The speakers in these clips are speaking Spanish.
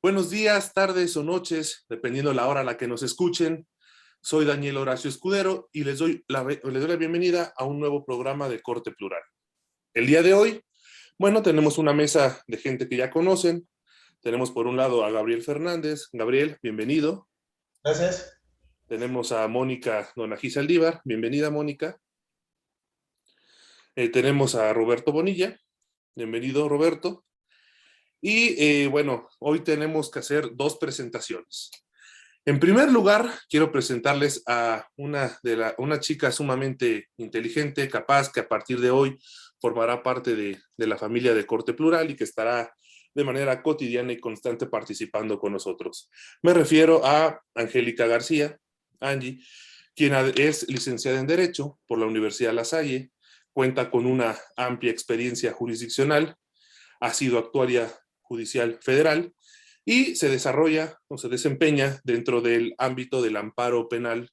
Buenos días, tardes o noches, dependiendo la hora a la que nos escuchen. Soy Daniel Horacio Escudero y les doy la bienvenida a un nuevo programa de Corte Plural. El día de hoy, tenemos una mesa de gente que ya conocen. Tenemos por un lado a Gabriel Fernández. Gabriel, bienvenido. Gracias. Tenemos a Mónica Donají Saldívar. Bienvenida, Mónica. Tenemos a Roberto Bonilla. Bienvenido, Roberto. Y hoy tenemos que hacer dos presentaciones. En primer lugar, quiero presentarles a una chica sumamente inteligente, capaz, que a partir de hoy formará parte de la familia de Corte Plural y que estará de manera cotidiana y constante participando con nosotros. Me refiero a Angélica García, Angie, quien es licenciada en Derecho por la Universidad La Salle, cuenta con una amplia experiencia jurisdiccional, ha sido actuaria judicial federal y se desarrolla o se desempeña dentro del ámbito del amparo penal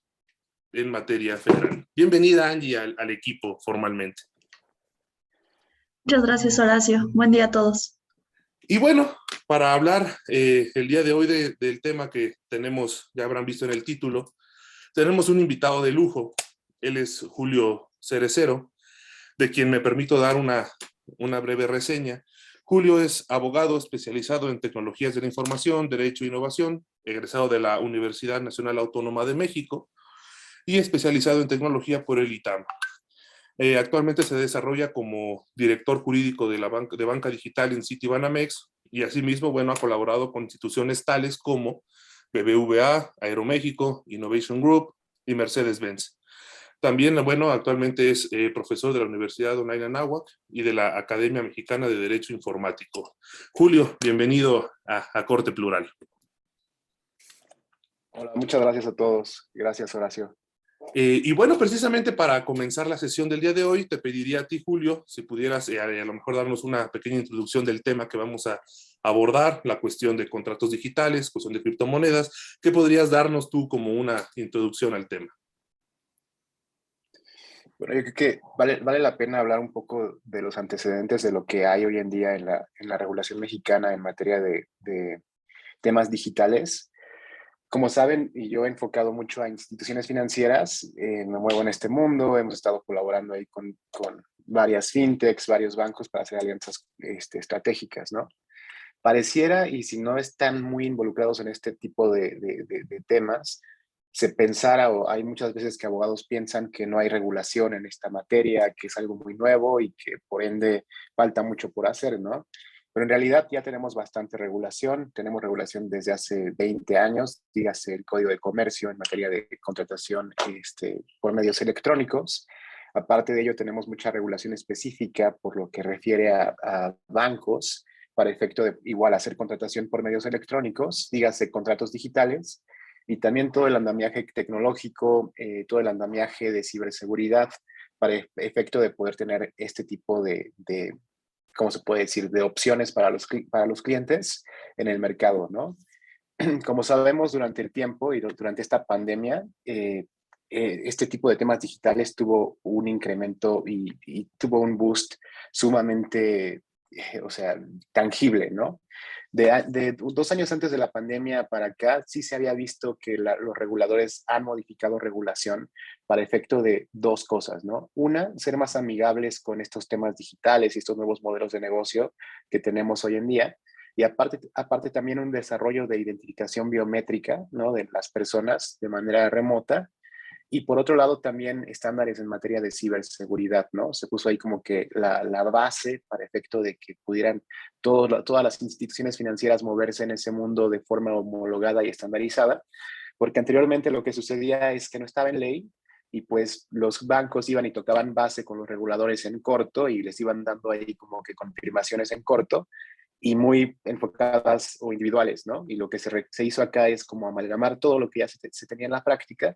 en materia federal. Bienvenida, Angie, al equipo formalmente. Muchas gracias, Horacio. Buen día a todos. Y bueno, para hablar el día de hoy del tema que tenemos, ya habrán visto en el título, tenemos un invitado de lujo. Él es Julio Cerecero, de quien me permito dar una breve reseña. Julio es abogado especializado en tecnologías de la información, derecho e innovación, egresado de la Universidad Nacional Autónoma de México y especializado en tecnología por el ITAM. Actualmente se desarrolla como director jurídico de banca digital en Citibanamex y asimismo, ha colaborado con instituciones tales como BBVA, Aeroméxico, Innovation Group y Mercedes-Benz. También, actualmente es profesor de la Universidad Onayna Anáhuac y de la Academia Mexicana de Derecho Informático. Julio, bienvenido a Corte Plural. Hola, muchas gracias a todos. Gracias, Horacio. Precisamente para comenzar la sesión del día de hoy, te pediría a ti, Julio, si pudieras a lo mejor darnos una pequeña introducción del tema que vamos a abordar, la cuestión de contratos digitales, cuestión de criptomonedas. ¿Qué podrías darnos tú como una introducción al tema? Bueno, yo creo que vale la pena hablar un poco de los antecedentes de lo que hay hoy en día en la regulación mexicana en materia de temas digitales. Como saben, y yo he enfocado mucho a instituciones financieras, me muevo en este mundo, hemos estado colaborando ahí con varias fintechs, varios bancos para hacer alianzas estratégicas, ¿no? Pareciera, y si no están muy involucrados en este tipo de temas, se pensara, o hay muchas veces que abogados piensan que no hay regulación en esta materia, que es algo muy nuevo y que por ende falta mucho por hacer, ¿no? Pero en realidad ya tenemos bastante regulación, tenemos regulación desde hace 20 años, dígase el Código de Comercio en materia de contratación por medios electrónicos. Aparte de ello, tenemos mucha regulación específica por lo que refiere a bancos, para efecto de igual hacer contratación por medios electrónicos, dígase contratos digitales, y también todo el andamiaje tecnológico, todo el andamiaje de ciberseguridad, para efecto de poder tener este tipo ¿cómo se puede decir?, de opciones para los clientes en el mercado, ¿no? Como sabemos, durante el tiempo y durante esta pandemia, este tipo de temas digitales tuvo un incremento y tuvo un boost sumamente, tangible, ¿no? De 2 años antes de la pandemia para acá, sí se había visto que los reguladores han modificado regulación para efecto de dos cosas, ¿no? Una, ser más amigables con estos temas digitales y estos nuevos modelos de negocio que tenemos hoy en día. Y aparte también un desarrollo de identificación biométrica, ¿no?, de las personas de manera remota. Y por otro lado, también estándares en materia de ciberseguridad, ¿no? Se puso ahí como que la base para efecto de que pudieran todas las instituciones financieras moverse en ese mundo de forma homologada y estandarizada, porque anteriormente lo que sucedía es que no estaba en ley y pues los bancos iban y tocaban base con los reguladores en corto y les iban dando ahí como que confirmaciones en corto y muy enfocadas o individuales, ¿no? Y lo que se hizo acá es como amalgamar todo lo que ya se tenía en la práctica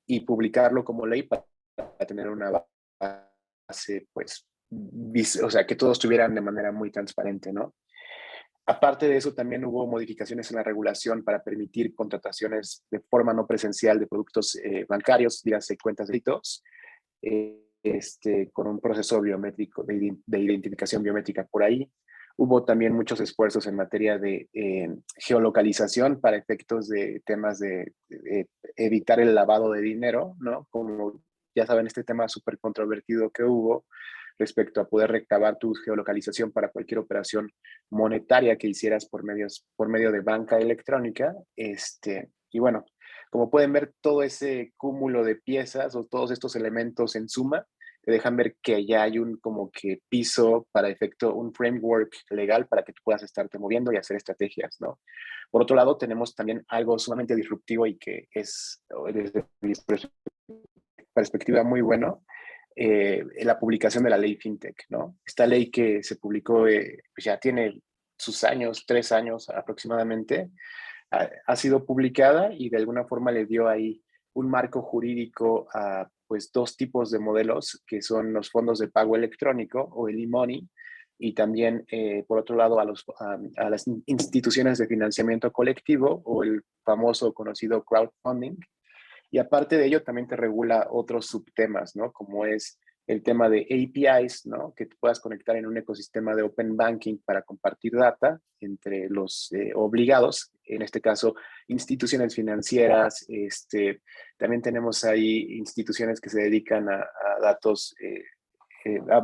y publicarlo como ley para tener una base, pues, que todos estuvieran de manera muy transparente, ¿no? Aparte de eso, también hubo modificaciones en la regulación para permitir contrataciones de forma no presencial de productos bancarios, dígase cuentas de hitos, con un proceso biométrico de identificación biométrica por ahí. Hubo también muchos esfuerzos en materia de geolocalización para efectos de temas de evitar el lavado de dinero, ¿no? Como ya saben, este tema súper controvertido que hubo respecto a poder recabar tu geolocalización para cualquier operación monetaria que hicieras por medio de banca electrónica. Y bueno, como pueden ver, todo ese cúmulo de piezas o todos estos elementos en suma te dejan ver que ya hay un como que piso para efecto, un framework legal para que tú puedas estarte moviendo y hacer estrategias, ¿no? Por otro lado, tenemos también algo sumamente disruptivo y que es, desde mi perspectiva, muy bueno, la publicación de la ley FinTech, ¿no? Esta ley que se publicó, pues ya tiene sus años, 3 años aproximadamente, ha sido publicada y de alguna forma le dio ahí un marco jurídico a pues dos tipos de modelos que son los fondos de pago electrónico o el e-money y también por otro lado a las instituciones de financiamiento colectivo o el famoso conocido crowdfunding. Y aparte de ello también te regula otros subtemas, ¿no? Como es el tema de APIs, ¿no? Que te puedas conectar en un ecosistema de Open Banking para compartir data entre los obligados, en este caso instituciones financieras, también tenemos ahí instituciones que se dedican a datos,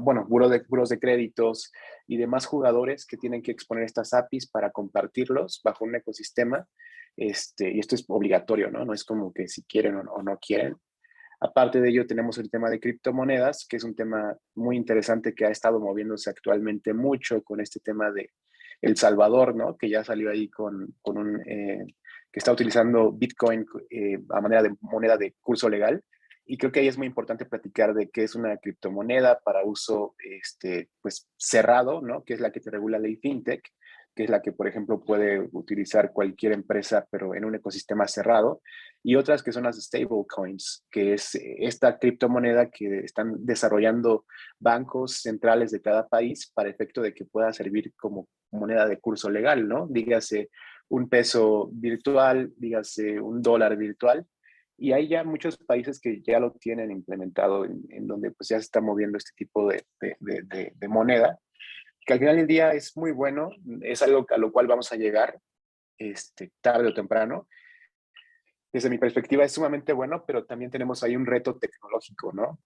bueno, buros de créditos y demás jugadores que tienen que exponer estas APIs para compartirlos bajo un ecosistema, y esto es obligatorio, ¿no? No es como que si quieren o no quieren. Aparte de ello, tenemos el tema de criptomonedas, que es un tema muy interesante que ha estado moviéndose actualmente mucho con este tema de El Salvador, ¿no? Que ya salió ahí con un, que está utilizando Bitcoin a manera de moneda de curso legal. Y creo que ahí es muy importante platicar de qué es una criptomoneda para uso pues, cerrado, ¿no? Que es la que te regula la ley FinTech, que es la que, por ejemplo, puede utilizar cualquier empresa, pero en un ecosistema cerrado, y otras que son las stablecoins, que es esta criptomoneda que están desarrollando bancos centrales de cada país para efecto de que pueda servir como moneda de curso legal, ¿no? Dígase un peso virtual, dígase un dólar virtual, y hay ya muchos países que ya lo tienen implementado en donde pues ya se está moviendo este tipo de moneda, que al final del día es muy bueno, es algo a lo cual vamos a llegar tarde o temprano. Desde mi perspectiva es sumamente bueno, pero también tenemos ahí un reto tecnológico, ¿no?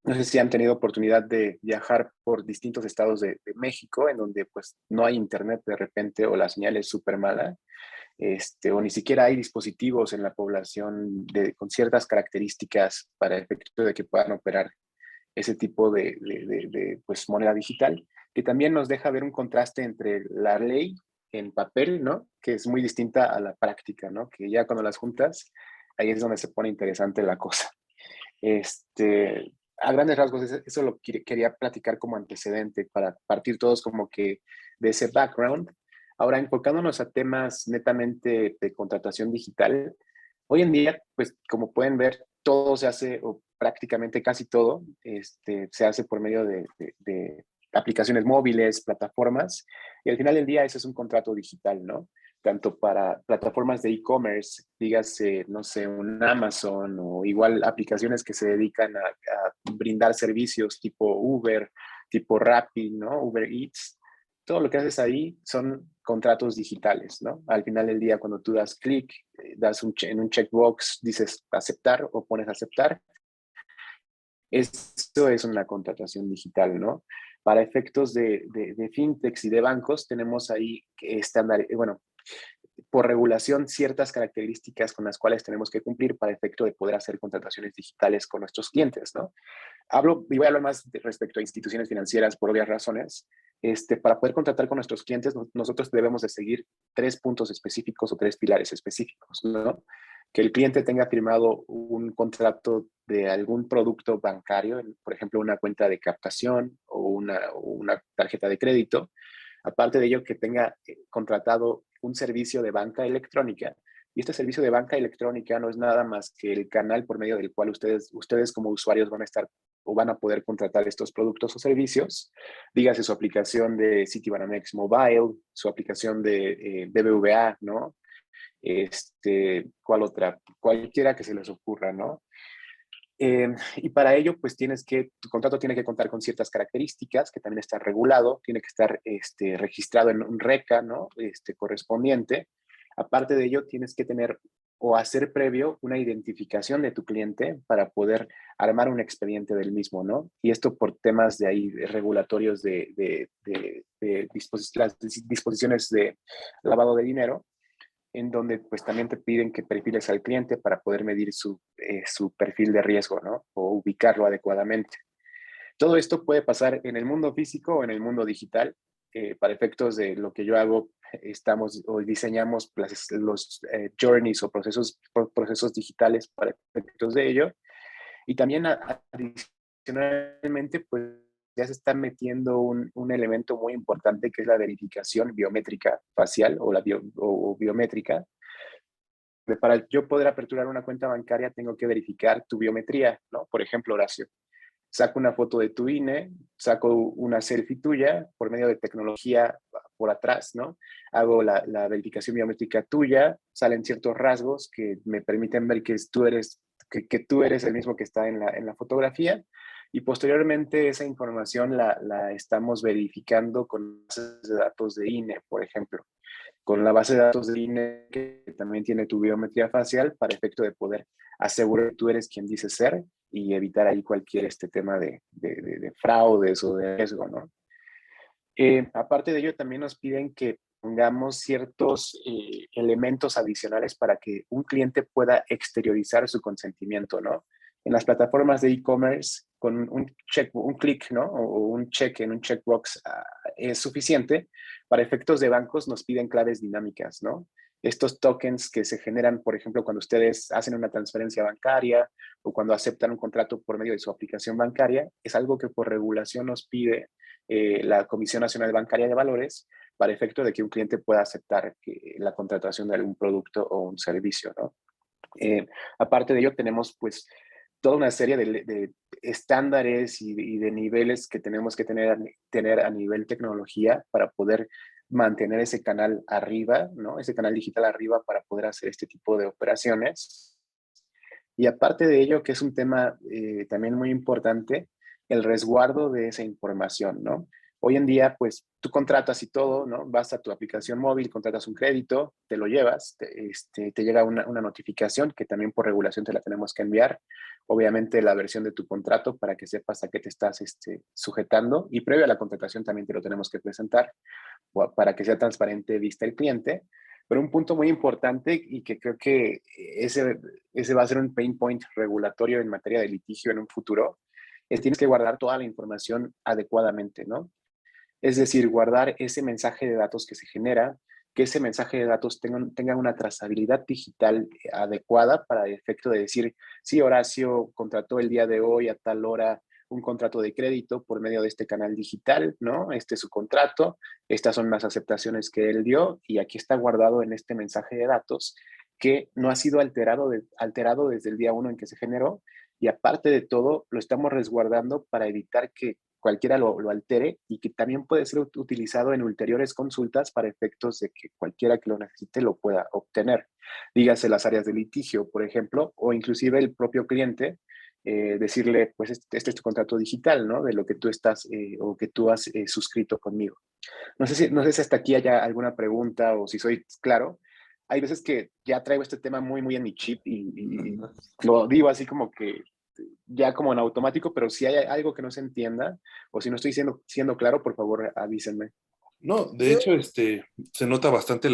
No sé si han tenido oportunidad de viajar por distintos estados de México, en donde pues no hay internet de repente o la señal es súper mala, o ni siquiera hay dispositivos en la población con ciertas características para el efecto de que puedan operar ese tipo de pues, moneda digital, que también nos deja ver un contraste entre la ley en papel, ¿no? Que es muy distinta a la práctica, ¿no? Que ya cuando las juntas, ahí es donde se pone interesante la cosa. A grandes rasgos, eso lo quería platicar como antecedente para partir todos como que de ese background. Ahora, enfocándonos a temas netamente de contratación digital, hoy en día, pues como pueden ver, todo se hace, o prácticamente casi todo, se hace por medio de aplicaciones móviles, plataformas, y al final del día ese es un contrato digital, ¿no? Tanto para plataformas de e-commerce, dígase, no sé, un Amazon o igual aplicaciones que se dedican a brindar servicios tipo Uber, tipo Rappi, ¿no? Uber Eats. Todo lo que haces ahí son contratos digitales, ¿no? Al final del día, cuando tú das clic, en un checkbox, dices aceptar o pones aceptar, esto es una contratación digital, ¿no? Para efectos de fintechs y de bancos, tenemos ahí estándar, bueno, por regulación ciertas características con las cuales tenemos que cumplir para efecto de poder hacer contrataciones digitales con nuestros clientes, ¿no? Hablo y voy a hablar más respecto a instituciones financieras por obvias razones. Para poder contratar con nuestros clientes, nosotros debemos de seguir 3 puntos específicos o 3 pilares específicos, ¿no? Que el cliente tenga firmado un contrato de algún producto bancario, por ejemplo, una cuenta de captación o una tarjeta de crédito. Aparte de ello, que tenga contratado un servicio de banca electrónica. Y este servicio de banca electrónica no es nada más que el canal por medio del cual ustedes como usuarios van a estar o van a poder contratar estos productos o servicios. Dígase su aplicación de Citibanamex Mobile, su aplicación de BBVA, ¿no? ¿Cuál otra? Cualquiera que se les ocurra, ¿no? Y para ello, pues tu contrato tiene que contar con ciertas características que también está regulado, tiene que estar registrado en un RECA, ¿no? Correspondiente. Aparte de ello, tienes que tener o hacer previo una identificación de tu cliente para poder armar un expediente del mismo, ¿no? Y esto por temas de ahí regulatorios de las disposiciones de lavado de dinero, en donde pues también te piden que perfiles al cliente para poder medir su perfil de riesgo, ¿no? O ubicarlo adecuadamente. Todo esto puede pasar en el mundo físico o en el mundo digital. Para efectos de lo que yo hago, estamos o diseñamos los journeys o procesos digitales para efectos de ello. Y también adicionalmente, pues ya se está metiendo un elemento muy importante que es la verificación biométrica facial o biométrica. Para yo poder aperturar una cuenta bancaria tengo que verificar tu biometría, ¿no? Por ejemplo, Horacio, saco una foto de tu INE, saco una selfie tuya por medio de tecnología por atrás, ¿no? Hago la verificación biométrica tuya, salen ciertos rasgos que me permiten ver que tú eres el mismo que está en la fotografía, y posteriormente esa información la estamos verificando con bases de datos de INE, por ejemplo, con la base de datos de INE que también tiene tu biometría facial para efecto de poder asegurar que tú eres quien dices ser y evitar ahí cualquier tema de fraudes o de riesgo, ¿no? Aparte de ello, también nos piden que pongamos ciertos elementos adicionales para que un cliente pueda exteriorizar su consentimiento, ¿no? En las plataformas de e-commerce, con un clic, ¿no? O un check en un checkbox es suficiente. Para efectos de bancos nos piden claves dinámicas, ¿no? Estos tokens que se generan, por ejemplo, cuando ustedes hacen una transferencia bancaria o cuando aceptan un contrato por medio de su aplicación bancaria, es algo que por regulación nos pide la Comisión Nacional Bancaria de Valores para efecto de que un cliente pueda aceptar la contratación de algún producto o un servicio, ¿no? Aparte de ello, tenemos pues toda una serie de estándares y de niveles que tenemos que tener a nivel tecnología para poder mantener ese canal arriba, ¿no? Ese canal digital arriba para poder hacer este tipo de operaciones. Y aparte de ello, que es un tema también muy importante, el resguardo de esa información, ¿no? Hoy en día, pues tú contratas y todo, ¿no? Vas a tu aplicación móvil, contratas un crédito, te lo llevas, te llega una notificación que también por regulación te la tenemos que enviar. Obviamente la versión de tu contrato para que sepas a qué te estás sujetando, y previo a la contratación también te lo tenemos que presentar para que sea transparente vista el cliente. Pero un punto muy importante y que creo que ese va a ser un pain point regulatorio en materia de litigio en un futuro, es tienes que guardar toda la información adecuadamente, ¿no? Es decir, guardar ese mensaje de datos que se genera, que ese mensaje de datos tenga una trazabilidad digital adecuada para el efecto de decir, sí, Horacio contrató el día de hoy a tal hora un contrato de crédito por medio de este canal digital, ¿no? Este es su contrato, estas son las aceptaciones que él dio y aquí está guardado en este mensaje de datos que no ha sido alterado desde el día uno en que se generó, y aparte de todo, lo estamos resguardando para evitar que cualquiera lo altere, y que también puede ser utilizado en ulteriores consultas para efectos de que cualquiera que lo necesite lo pueda obtener. Dígase las áreas de litigio, por ejemplo, o inclusive el propio cliente, decirle, pues este es tu contrato digital, ¿no? De lo que tú estás o que tú has suscrito conmigo. No sé si hasta aquí haya alguna pregunta o si soy claro. Hay veces que ya traigo este tema muy, muy en mi chip y lo digo así como que ya como en automático, pero si hay algo que no se entienda o si no estoy siendo claro, por favor avísenme. No, de hecho, se nota bastante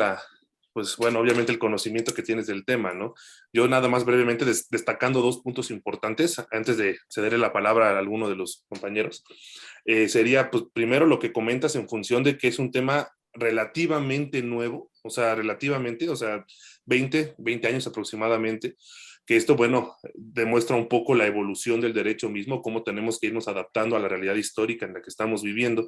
pues bueno, obviamente el conocimiento que tienes del tema, ¿no? Yo nada más brevemente destacando dos puntos importantes antes de cederle la palabra a alguno de los compañeros. Sería, pues primero lo que comentas en función de que es un tema relativamente nuevo, o sea, 20 años aproximadamente, que esto, bueno, demuestra un poco la evolución del derecho mismo, cómo tenemos que irnos adaptando a la realidad histórica en la que estamos viviendo.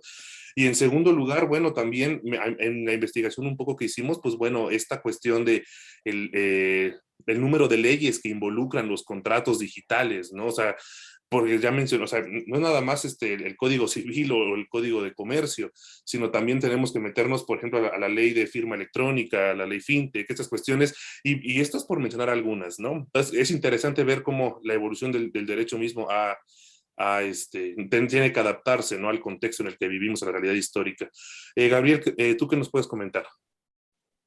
Y en segundo lugar, bueno, también en la investigación un poco que hicimos, pues bueno, esta cuestión de el número de leyes que involucran los contratos digitales, ¿no? O sea, porque ya mencioné, o sea, no es nada más el código civil o el código de comercio, sino también tenemos que meternos, por ejemplo, a la ley de firma electrónica, a la ley fintech, estas cuestiones, y esto es por mencionar algunas, ¿no? Entonces, es interesante ver cómo la evolución del derecho mismo tiene que adaptarse, ¿no?, al contexto en el que vivimos, a la realidad histórica. Gabriel, ¿tú qué nos puedes comentar?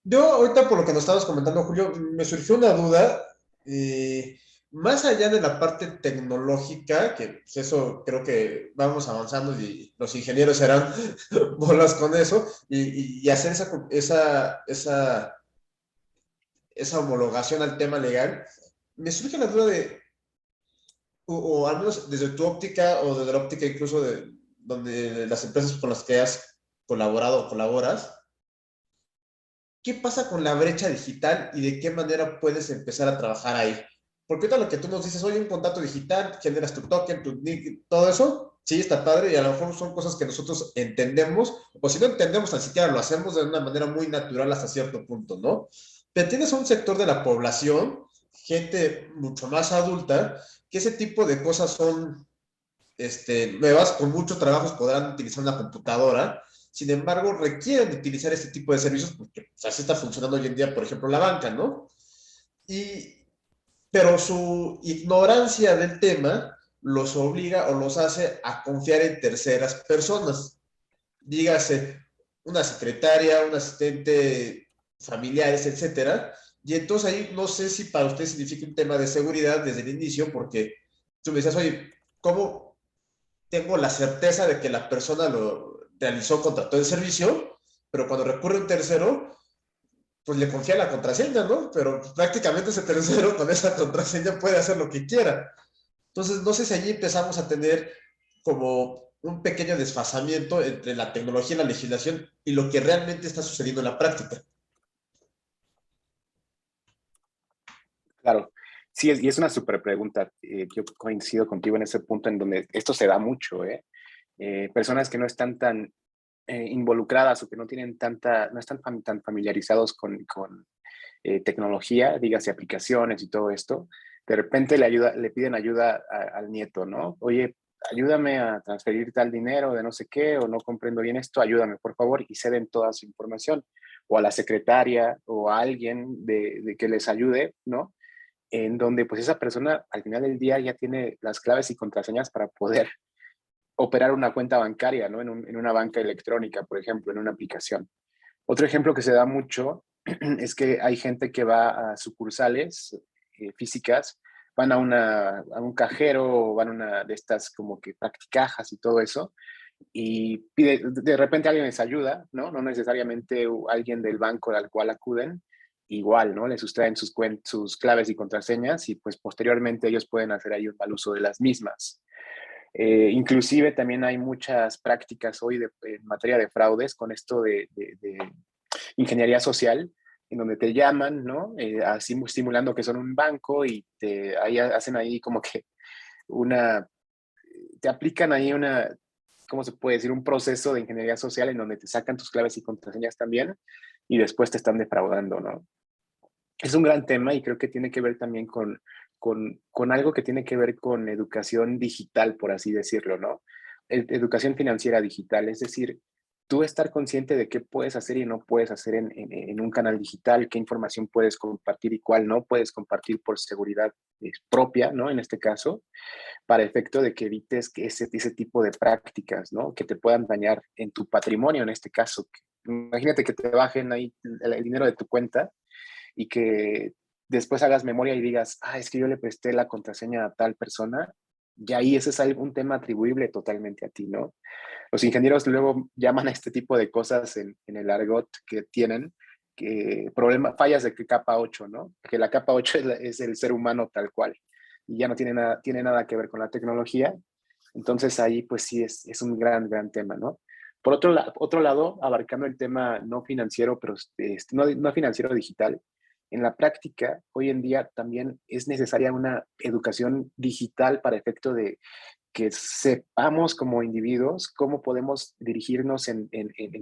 Yo ahorita por lo que nos estabas comentando, Julio, me surgió una duda, más allá de la parte tecnológica, que pues, eso creo que vamos avanzando y los ingenieros serán bolas con eso, y hacer esa homologación al tema legal, me surge la duda de, o al menos desde tu óptica o desde la óptica incluso de donde las empresas con las que has colaborado o colaboras, ¿qué pasa con la brecha digital y de qué manera puedes empezar a trabajar ahí? Porque ahorita lo que tú nos dices, oye, un contrato digital, generas tu token, tu nick, todo eso, sí, está padre y a lo mejor son cosas que nosotros entendemos, o si no entendemos, tan siquiera lo hacemos de una manera muy natural hasta cierto punto, ¿no? Pero tienes un sector de la población, gente mucho más adulta, que ese tipo de cosas son nuevas, con muchos trabajos podrán utilizar una computadora, sin embargo, requieren de utilizar este tipo de servicios porque pues, así está funcionando hoy en día, por ejemplo, la banca, ¿no? Y, pero su ignorancia del tema los obliga o los hace a confiar en terceras personas. Dígase, una secretaria, un asistente, familiares, etcétera. Y entonces ahí no sé si para usted significa un tema de seguridad desde el inicio, porque tú me decías, oye, ¿cómo tengo la certeza de que la persona lo realizó, contrató el servicio, pero cuando recurre a un tercero, pues le confía la contraseña, ¿no? Pero prácticamente ese tercero con esa contraseña puede hacer lo que quiera. Entonces, no sé si allí empezamos a tener como un pequeño desfasamiento entre la tecnología y la legislación y lo que realmente está sucediendo en la práctica. Claro, sí, y es una súper pregunta. Yo coincido contigo en ese punto en donde esto se da mucho, ¿eh? Personas que no están tan involucradas o que no tienen no están tan familiarizados con tecnología, dígase aplicaciones y todo esto, de repente le piden ayuda al nieto, ¿no? Oye, ayúdame a transferir tal dinero de no sé qué, o no comprendo bien esto, ayúdame, por favor, y ceden toda su información, o a la secretaria, o a alguien de que les ayude, ¿no? En donde pues esa persona al final del día ya tiene las claves y contraseñas para poder operar una cuenta bancaria, ¿no? En una banca electrónica, por ejemplo, en una aplicación. Otro ejemplo que se da mucho es que hay gente que va a sucursales físicas, van a un cajero o van a una de estas como que practicajas y todo eso, y de repente alguien les ayuda, ¿no? No necesariamente alguien del banco al cual acuden, igual, ¿no? Les sustraen sus claves y contraseñas y pues posteriormente ellos pueden hacer ahí un mal uso de las mismas. Inclusive también hay muchas prácticas hoy en materia de fraudes con esto de ingeniería social, en donde te llaman, ¿no? Así simulando que son un banco y hacen ahí como que te aplican ahí ¿cómo se puede decir? Un proceso de ingeniería social en donde te sacan tus claves y contraseñas también y después te están defraudando, ¿no? Es un gran tema y creo que tiene que ver también con algo que tiene que ver con educación digital, por así decirlo, ¿no? Educación financiera digital, es decir, tú estar consciente de qué puedes hacer y no puedes hacer en un canal digital, qué información puedes compartir y cuál no puedes compartir por seguridad propia, ¿no? En este caso, para efecto de que evites que ese tipo de prácticas, ¿no? Que te puedan dañar en tu patrimonio, en este caso. Imagínate que te bajen ahí el dinero de tu cuenta y que después hagas memoria y digas, es que yo le presté la contraseña a tal persona, y ahí ese es un tema atribuible totalmente a ti, ¿no? Los ingenieros luego llaman a este tipo de cosas en el argot que tienen, fallas de capa 8, ¿no? Que la capa 8 es el ser humano tal cual, y ya no tiene nada que ver con la tecnología. Entonces ahí pues sí es un gran, gran tema, ¿no? Por otro lado, abarcando el tema no financiero, pero no financiero digital, en la práctica, hoy en día también es necesaria una educación digital para efecto de que sepamos como individuos cómo podemos dirigirnos en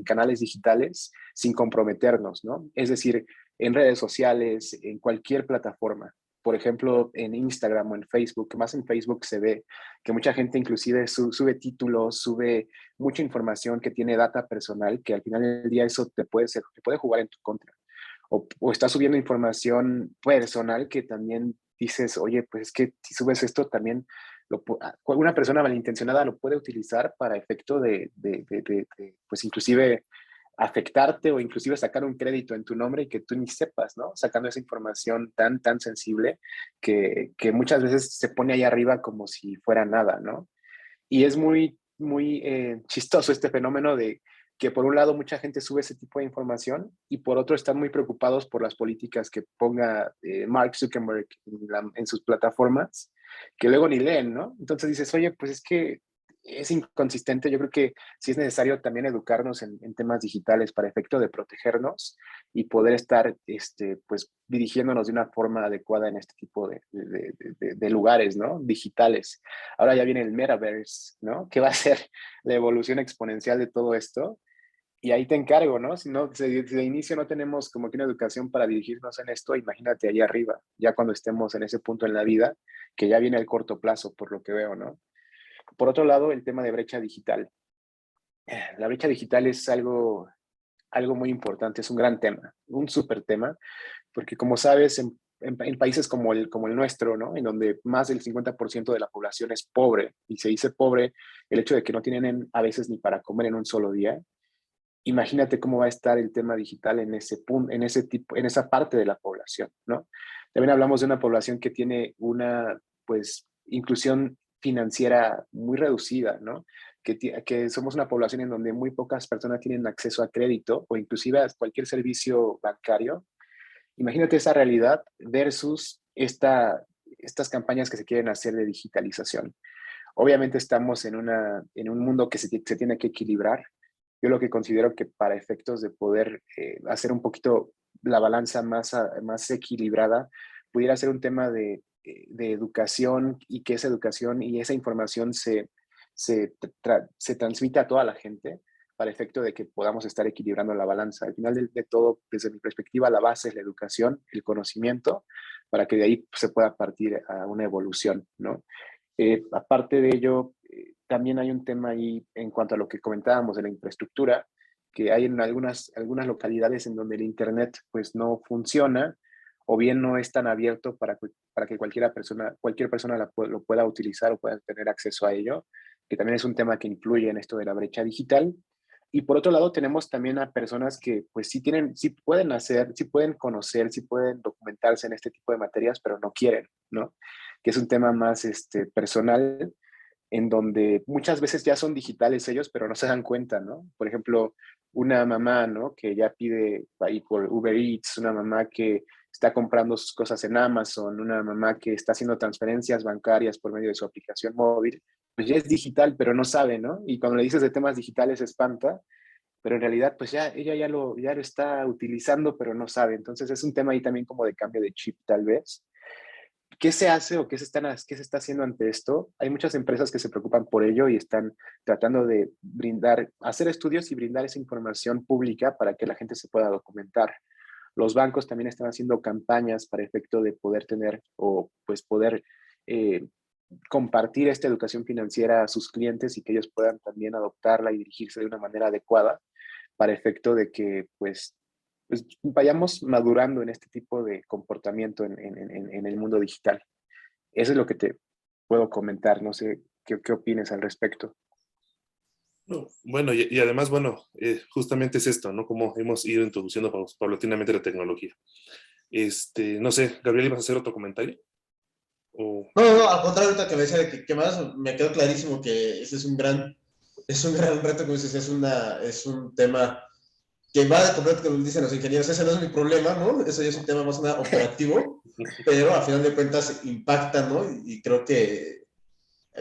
canales digitales sin comprometernos, ¿no? Es decir, en redes sociales, en cualquier plataforma. por ejemplo, en Instagram o en Facebook, que más en Facebook se ve que mucha gente inclusive sube títulos, sube mucha información que tiene data personal, que al final del día eso te puede jugar en tu contra. O estás subiendo información personal que también dices, oye, pues es que si subes esto también una persona malintencionada lo puede utilizar para efecto pues inclusive afectarte o inclusive sacar un crédito en tu nombre y que tú ni sepas, ¿no? Sacando esa información tan sensible que muchas veces se pone ahí arriba como si fuera nada, ¿no? Y es muy chistoso este fenómeno de que por un lado mucha gente sube ese tipo de información y por otro están muy preocupados por las políticas que ponga Mark Zuckerberg en sus plataformas, que luego ni leen, ¿no? Entonces dices, oye, pues es que es inconsistente. Yo creo que sí es necesario también educarnos en temas digitales para efecto de protegernos y poder estar pues, dirigiéndonos de una forma adecuada en este tipo de lugares, ¿no? Digitales. Ahora ya viene el metaverse, ¿no? Que va a ser la evolución exponencial de todo esto. Y ahí te encargo, ¿no? Si no, si de inicio no tenemos como que una educación para dirigirnos en esto, imagínate ahí arriba, ya cuando estemos en ese punto en la vida, que ya viene el corto plazo, por lo que veo, ¿no? Por otro lado, el tema de brecha digital. La brecha digital es algo muy importante, es un gran tema, un súper tema, porque como sabes, en países como el nuestro, ¿no? En donde más del 50% de la población es pobre, y se dice pobre el hecho de que no tienen a veces ni para comer en un solo día. Imagínate cómo va a estar el tema digital en ese punto, en esa parte de la población, ¿no? También hablamos de una población que tiene una, pues, inclusión financiera muy reducida, ¿no? Que somos una población en donde muy pocas personas tienen acceso a crédito o inclusive a cualquier servicio bancario. Imagínate esa realidad versus estas campañas que se quieren hacer de digitalización. Obviamente estamos en un mundo que se tiene que equilibrar. Yo lo que considero que para efectos de poder hacer un poquito la balanza más equilibrada, pudiera ser un tema de educación y que esa educación y esa información se transmita a toda la gente para efecto de que podamos estar equilibrando la balanza. Al final de todo, desde mi perspectiva, la base es la educación, el conocimiento, para que de ahí se pueda partir a una evolución, ¿no? Aparte de ello, también hay un tema ahí en cuanto a lo que comentábamos de la infraestructura, que hay en algunas localidades en donde el Internet pues no funciona o bien no es tan abierto para que cualquier persona lo pueda utilizar o pueda tener acceso a ello, que también es un tema que influye en esto de la brecha digital. Y por otro lado, tenemos también a personas que pues sí pueden hacer, sí pueden conocer, sí pueden documentarse en este tipo de materias, pero no quieren, ¿no? Que es un tema más personal, en donde muchas veces ya son digitales ellos, pero no se dan cuenta, ¿no? Por ejemplo, una mamá, ¿no? Que ya pide ahí por Uber Eats, una mamá que está comprando sus cosas en Amazon, una mamá que está haciendo transferencias bancarias por medio de su aplicación móvil, pues ya es digital, pero no sabe, ¿no? Y cuando le dices de temas digitales se espanta, pero en realidad pues ella ya lo está utilizando, pero no sabe. Entonces es un tema ahí también como de cambio de chip tal vez. ¿Qué se hace o qué se está haciendo ante esto? Hay muchas empresas que se preocupan por ello y están tratando de hacer estudios y brindar esa información pública para que la gente se pueda documentar. Los bancos también están haciendo campañas para efecto de poder tener o pues poder eh, compartir esta educación financiera a sus clientes y que ellos puedan también adoptarla y dirigirse de una manera adecuada para efecto de que pues vayamos madurando en este tipo de comportamiento en el mundo digital. Eso es lo que te puedo comentar. No sé qué opines al respecto. No, bueno, y además, bueno, justamente es esto, ¿no? Como hemos ido introduciendo paulatinamente la tecnología. No sé, Gabriel, ¿ibas a hacer otro comentario? O... No, al contrario, ahorita que me decía de que más, me quedó clarísimo que ese es un gran reto, como dices, es un tema que va de completo, como dicen los ingenieros, ese no es mi problema, ¿no? Eso ya es un tema más nada operativo, pero a final de cuentas impacta, ¿no? Y creo que,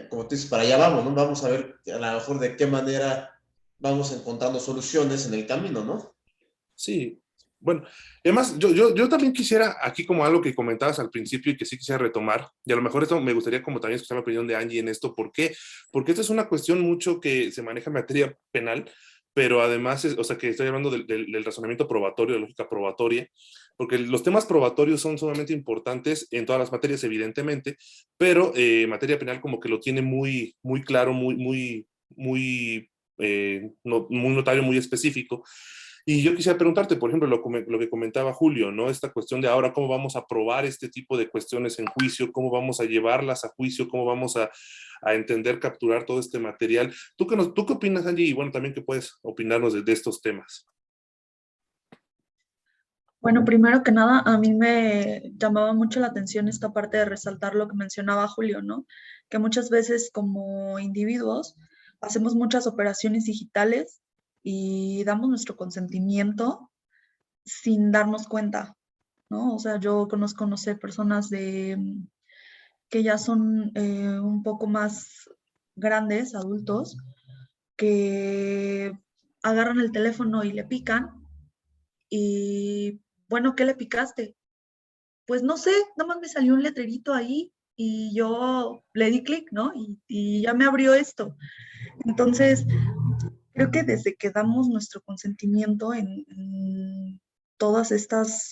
como tú dices, para allá vamos, ¿no? Vamos a ver a lo mejor de qué manera vamos encontrando soluciones en el camino, ¿no? Sí, bueno, además yo también quisiera, aquí como algo que comentabas al principio y que sí quisiera retomar, y a lo mejor esto me gustaría como también escuchar la opinión de Angie en esto. ¿Por qué? Porque esta es una cuestión mucho que se maneja en materia penal, pero además, o sea, que estoy hablando del razonamiento probatorio, de lógica probatoria, porque los temas probatorios son sumamente importantes en todas las materias, evidentemente, pero materia penal como que lo tiene muy, muy claro, muy muy notario, muy específico. Y yo quisiera preguntarte, por ejemplo, lo que comentaba Julio, ¿no? Esta cuestión de ahora cómo vamos a probar este tipo de cuestiones en juicio, cómo vamos a llevarlas a juicio, cómo vamos a entender, capturar todo este material. ¿Tú qué opinas, Angie? Y bueno, también qué puedes opinarnos de estos temas. Bueno, primero que nada, a mí me llamaba mucho la atención esta parte de resaltar lo que mencionaba Julio, ¿no? Que muchas veces como individuos hacemos muchas operaciones digitales y damos nuestro consentimiento sin darnos cuenta, ¿no? O sea, yo conozco, no sé, personas que ya son un poco más grandes, adultos, que agarran el teléfono y le pican y, bueno, ¿qué le picaste? Pues no sé, nada más me salió un letrerito ahí y yo le di clic, ¿no? Y ya me abrió esto. Entonces, creo que desde que damos nuestro consentimiento en todas estas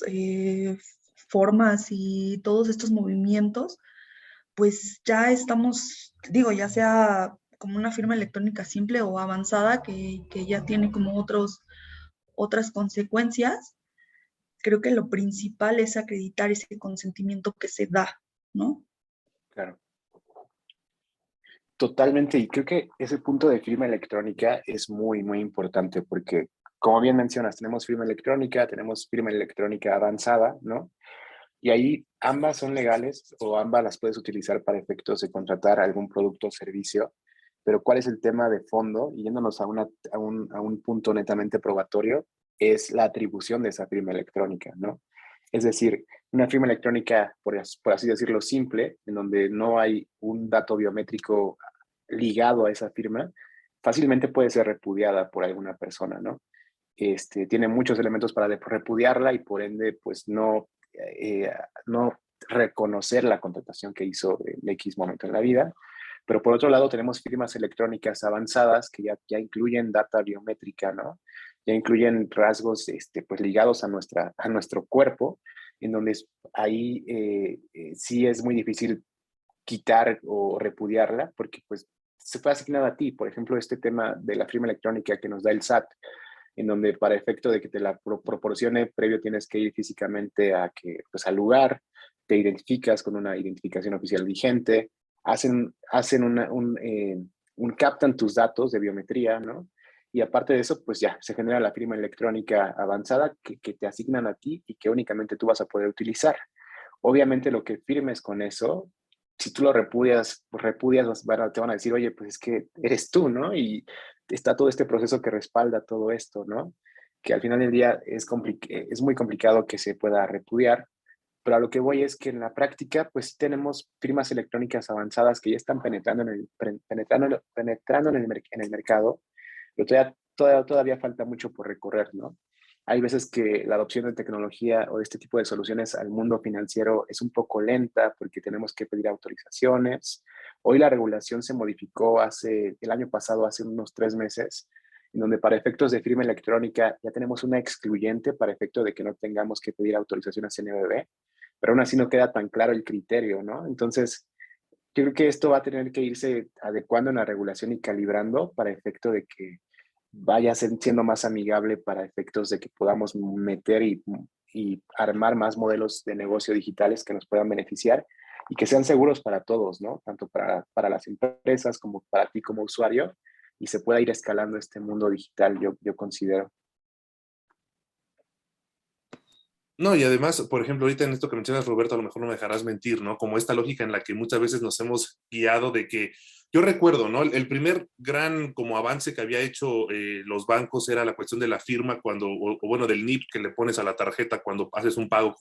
formas y todos estos movimientos, pues ya estamos, digo, ya sea como una firma electrónica simple o avanzada que ya tiene como otras consecuencias, creo que lo principal es acreditar ese consentimiento que se da, ¿no? Claro. Totalmente, y creo que ese punto de firma electrónica es muy, muy importante porque, como bien mencionas, tenemos firma electrónica avanzada, ¿no? Y ahí ambas son legales o ambas las puedes utilizar para efectos de contratar algún producto o servicio, pero ¿cuál es el tema de fondo? Y yéndonos a un punto netamente probatorio, es la atribución de esa firma electrónica, ¿no? Es decir, una firma electrónica, por así decirlo, simple, en donde no hay un dato biométrico ligado a esa firma, fácilmente puede ser repudiada por alguna persona, ¿no? Tiene muchos elementos para repudiarla y por ende, pues no reconocer la contratación que hizo en X momento en la vida. Pero por otro lado, tenemos firmas electrónicas avanzadas que ya incluyen data biométrica, ¿no? Ya incluyen rasgos pues, ligados a nuestro cuerpo, en donde ahí sí es muy difícil quitar o repudiarla, porque pues se fue asignada a ti. Por ejemplo, este tema de la firma electrónica que nos da el SAT, en donde para efecto de que te la proporcione previo tienes que ir físicamente pues, al lugar, te identificas con una identificación oficial vigente, captan tus datos de biometría, ¿no? Y aparte de eso, pues ya se genera la firma electrónica avanzada que te asignan a ti y que únicamente tú vas a poder utilizar. Obviamente lo que firmes con eso, si tú lo repudias, te van a decir, oye, pues es que eres tú, ¿no? Y está todo este proceso que respalda todo esto, ¿no? Que al final del día es muy complicado que se pueda repudiar, pero a lo que voy es que en la práctica, pues sí tenemos firmas electrónicas avanzadas que ya están penetrando en el mercado, pero todavía falta mucho por recorrer, ¿no? Hay veces que la adopción de tecnología o de este tipo de soluciones al mundo financiero es un poco lenta porque tenemos que pedir autorizaciones. Hoy la regulación se modificó el año pasado, hace unos 3 meses, en donde para efectos de firma electrónica ya tenemos una excluyente para efecto de que no tengamos que pedir autorización a CNBV, pero aún así no queda tan claro el criterio, ¿no? Entonces, yo creo que esto va a tener que irse adecuando en la regulación y calibrando para efecto de que vaya siendo más amigable para efectos de que podamos meter y armar más modelos de negocio digitales que nos puedan beneficiar y que sean seguros para todos, ¿no? Tanto para las empresas como para ti como usuario, y se pueda ir escalando este mundo digital, yo considero. No, y además, por ejemplo, ahorita en esto que mencionas, Roberto, a lo mejor no me dejarás mentir, ¿no? Como esta lógica en la que muchas veces nos hemos guiado de que, yo recuerdo, ¿no? El primer gran como avance que había hecho los bancos era la cuestión de la firma o bueno, del NIP que le pones a la tarjeta cuando haces un pago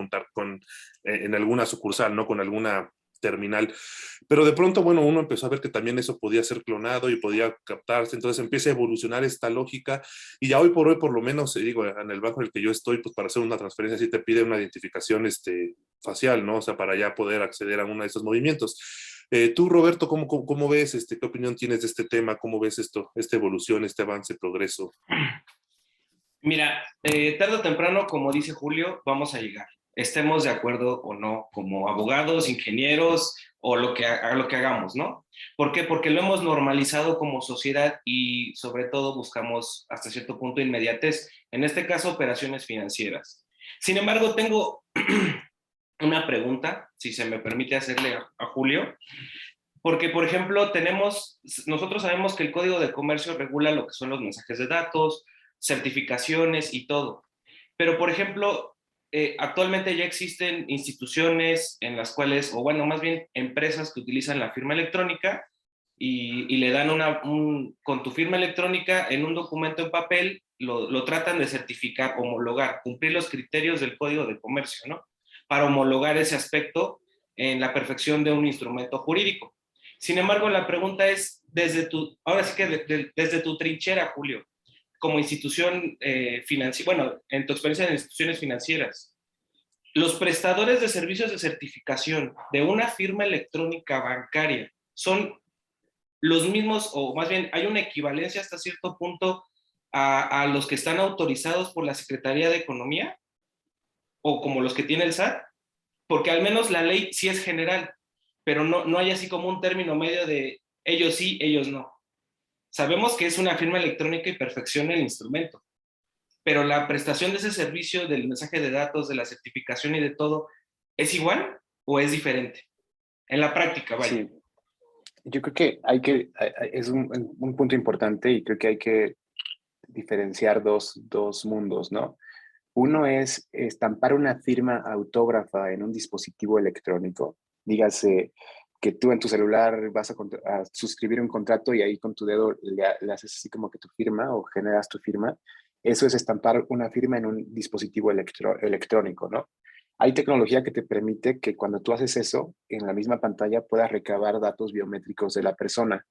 en alguna sucursal, ¿no? Con alguna terminal. Pero de pronto, bueno, uno empezó a ver que también eso podía ser clonado y podía captarse, entonces empieza a evolucionar esta lógica y ya hoy por hoy, por lo menos, digo, en el banco en el que yo estoy, pues para hacer una transferencia sí te pide una identificación facial, ¿no? O sea, para ya poder acceder a uno de esos movimientos. Tú, Roberto, ¿cómo ves, qué opinión tienes de este tema? ¿Cómo ves esta evolución, este avance, progreso? Mira, tarde o temprano, como dice Julio, vamos a llegar. Estemos de acuerdo o no, como abogados, ingenieros o a lo que hagamos, ¿no? ¿Por qué? Porque lo hemos normalizado como sociedad y sobre todo buscamos hasta cierto punto inmediatez, en este caso operaciones financieras. Sin embargo, tengo una pregunta, si se me permite hacerle a Julio, porque, por ejemplo, nosotros sabemos que el Código de Comercio regula lo que son los mensajes de datos, certificaciones y todo. Pero, por ejemplo, actualmente ya existen instituciones en las cuales, o bueno, más bien empresas que utilizan la firma electrónica y le dan con tu firma electrónica en un documento en papel, lo tratan de certificar, homologar, cumplir los criterios del Código de Comercio, ¿no? Para homologar ese aspecto en la perfección de un instrumento jurídico. Sin embargo, la pregunta es, ahora sí que desde tu trinchera, Julio, como institución financiera, bueno, en tu experiencia en instituciones financieras, los prestadores de servicios de certificación de una firma electrónica bancaria son los mismos, o más bien hay una equivalencia hasta cierto punto a los que están autorizados por la Secretaría de Economía o como los que tiene el SAT, porque al menos la ley sí es general, pero no hay así como un término medio de ellos sí, ellos no. Sabemos que es una firma electrónica y perfecciona el instrumento, pero la prestación de ese servicio del mensaje de datos, de la certificación y de todo, ¿es igual o es diferente? En la práctica, vaya. Sí, yo creo que es un punto importante y creo que hay que diferenciar dos mundos, ¿no? Uno es estampar una firma autógrafa en un dispositivo electrónico. Dígase que tú en tu celular vas a suscribir un contrato y ahí con tu dedo le haces así como que tu firma o generas tu firma. Eso es estampar una firma en un dispositivo electrónico, ¿no? Hay tecnología que te permite que cuando tú haces eso, en la misma pantalla puedas recabar datos biométricos de la persona.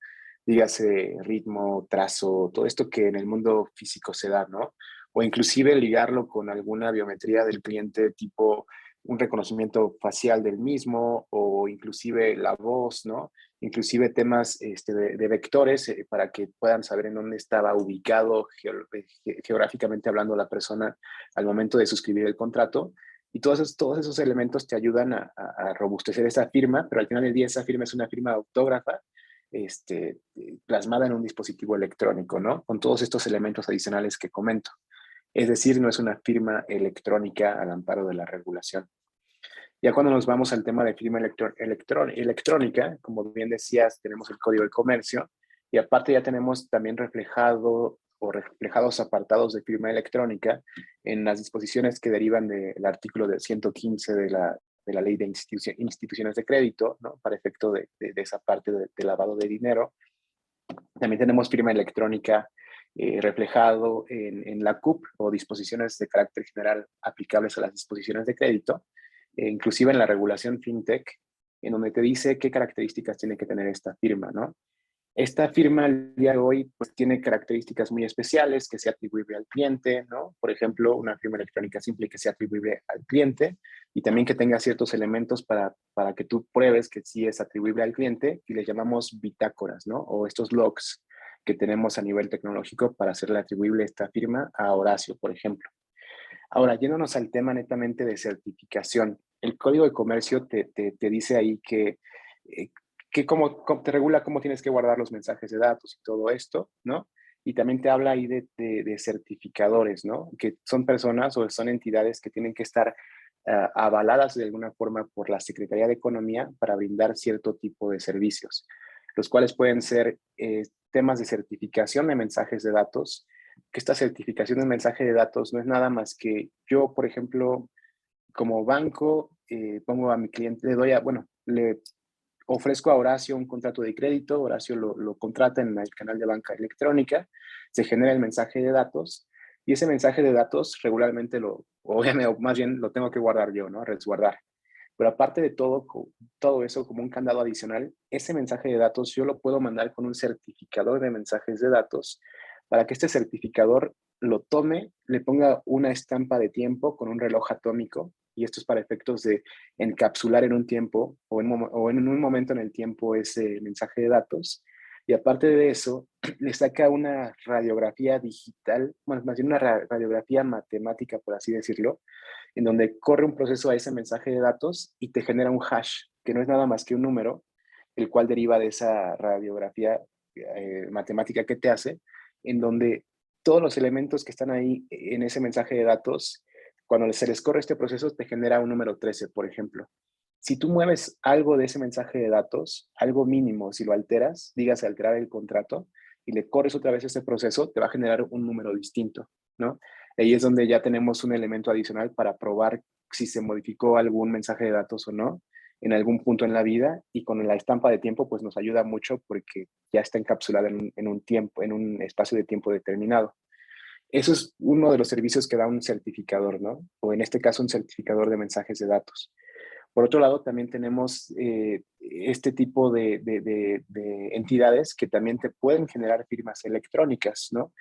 Dígase ritmo, trazo, todo esto que en el mundo físico se da, ¿no? O inclusive ligarlo con alguna biometría del cliente, tipo un reconocimiento facial del mismo o inclusive la voz, ¿no? Inclusive temas de vectores para que puedan saber en dónde estaba ubicado geográficamente hablando la persona al momento de suscribir el contrato. Y todos esos elementos te ayudan a robustecer esa firma, pero al final del día esa firma es una firma autógrafa plasmada en un dispositivo electrónico, ¿no? Con todos estos elementos adicionales que comento. Es decir, no es una firma electrónica al amparo de la regulación. Ya cuando nos vamos al tema de firma electrónica, como bien decías, tenemos el Código de Comercio y aparte ya tenemos también reflejados apartados de firma electrónica en las disposiciones que derivan del artículo 115 de la Ley de Instituciones de Crédito, ¿no? Para efecto de esa parte de lavado de dinero. También tenemos firma electrónica reflejado en la CUP o disposiciones de carácter general aplicables a las disposiciones de crédito, inclusive en la regulación FinTech, en donde te dice qué características tiene que tener esta firma, ¿no? Esta firma al día de hoy pues, tiene características muy especiales que sea atribuible al cliente, ¿no? Por ejemplo, una firma electrónica simple que sea atribuible al cliente y también que tenga ciertos elementos para que tú pruebes que sí es atribuible al cliente y les llamamos bitácoras, ¿no? O estos logs que tenemos a nivel tecnológico para hacerle atribuible esta firma a Horacio, por ejemplo. Ahora, yéndonos al tema netamente de certificación, el Código de Comercio te dice ahí que cómo te regula cómo tienes que guardar los mensajes de datos y todo esto, ¿no? Y también te habla ahí de certificadores, ¿no? Que son personas o son entidades que tienen que estar avaladas de alguna forma por la Secretaría de Economía para brindar cierto tipo de servicios, los cuales pueden ser temas de certificación de mensajes de datos, que esta certificación de mensaje de datos no es nada más que yo, por ejemplo, como banco, pongo a mi cliente, le ofrezco a Horacio un contrato de crédito, Horacio lo contrata en el canal de banca electrónica, se genera el mensaje de datos y ese mensaje de datos regularmente más bien lo tengo que guardar yo, ¿no? Resguardar. Pero aparte de todo eso como un candado adicional, ese mensaje de datos yo lo puedo mandar con un certificador de mensajes de datos para que este certificador lo tome, le ponga una estampa de tiempo con un reloj atómico, y esto es para efectos de encapsular en un tiempo o en un momento en el tiempo ese mensaje de datos. Y aparte de eso, le saca una radiografía digital, más bien una radiografía matemática, por así decirlo, en donde corre un proceso a ese mensaje de datos y te genera un hash, que no es nada más que un número, el cual deriva de esa radiografía matemática que te hace, en donde todos los elementos que están ahí en ese mensaje de datos, cuando se les corre este proceso, te genera un número 13, por ejemplo. Si tú mueves algo de ese mensaje de datos, algo mínimo, si lo alteras, dígase alterar el contrato, y le corres otra vez ese proceso, te va a generar un número distinto, ¿no? Ahí es donde ya tenemos un elemento adicional para probar si se modificó algún mensaje de datos o no en algún punto en la vida, y con la estampa de tiempo pues nos ayuda mucho porque ya está encapsulada en un tiempo, en un espacio de tiempo determinado. Eso es uno de los servicios que da un certificador, ¿no? O en este caso un certificador de mensajes de datos. Por otro lado, también tenemos este tipo de entidades que también te pueden generar firmas electrónicas, ¿no?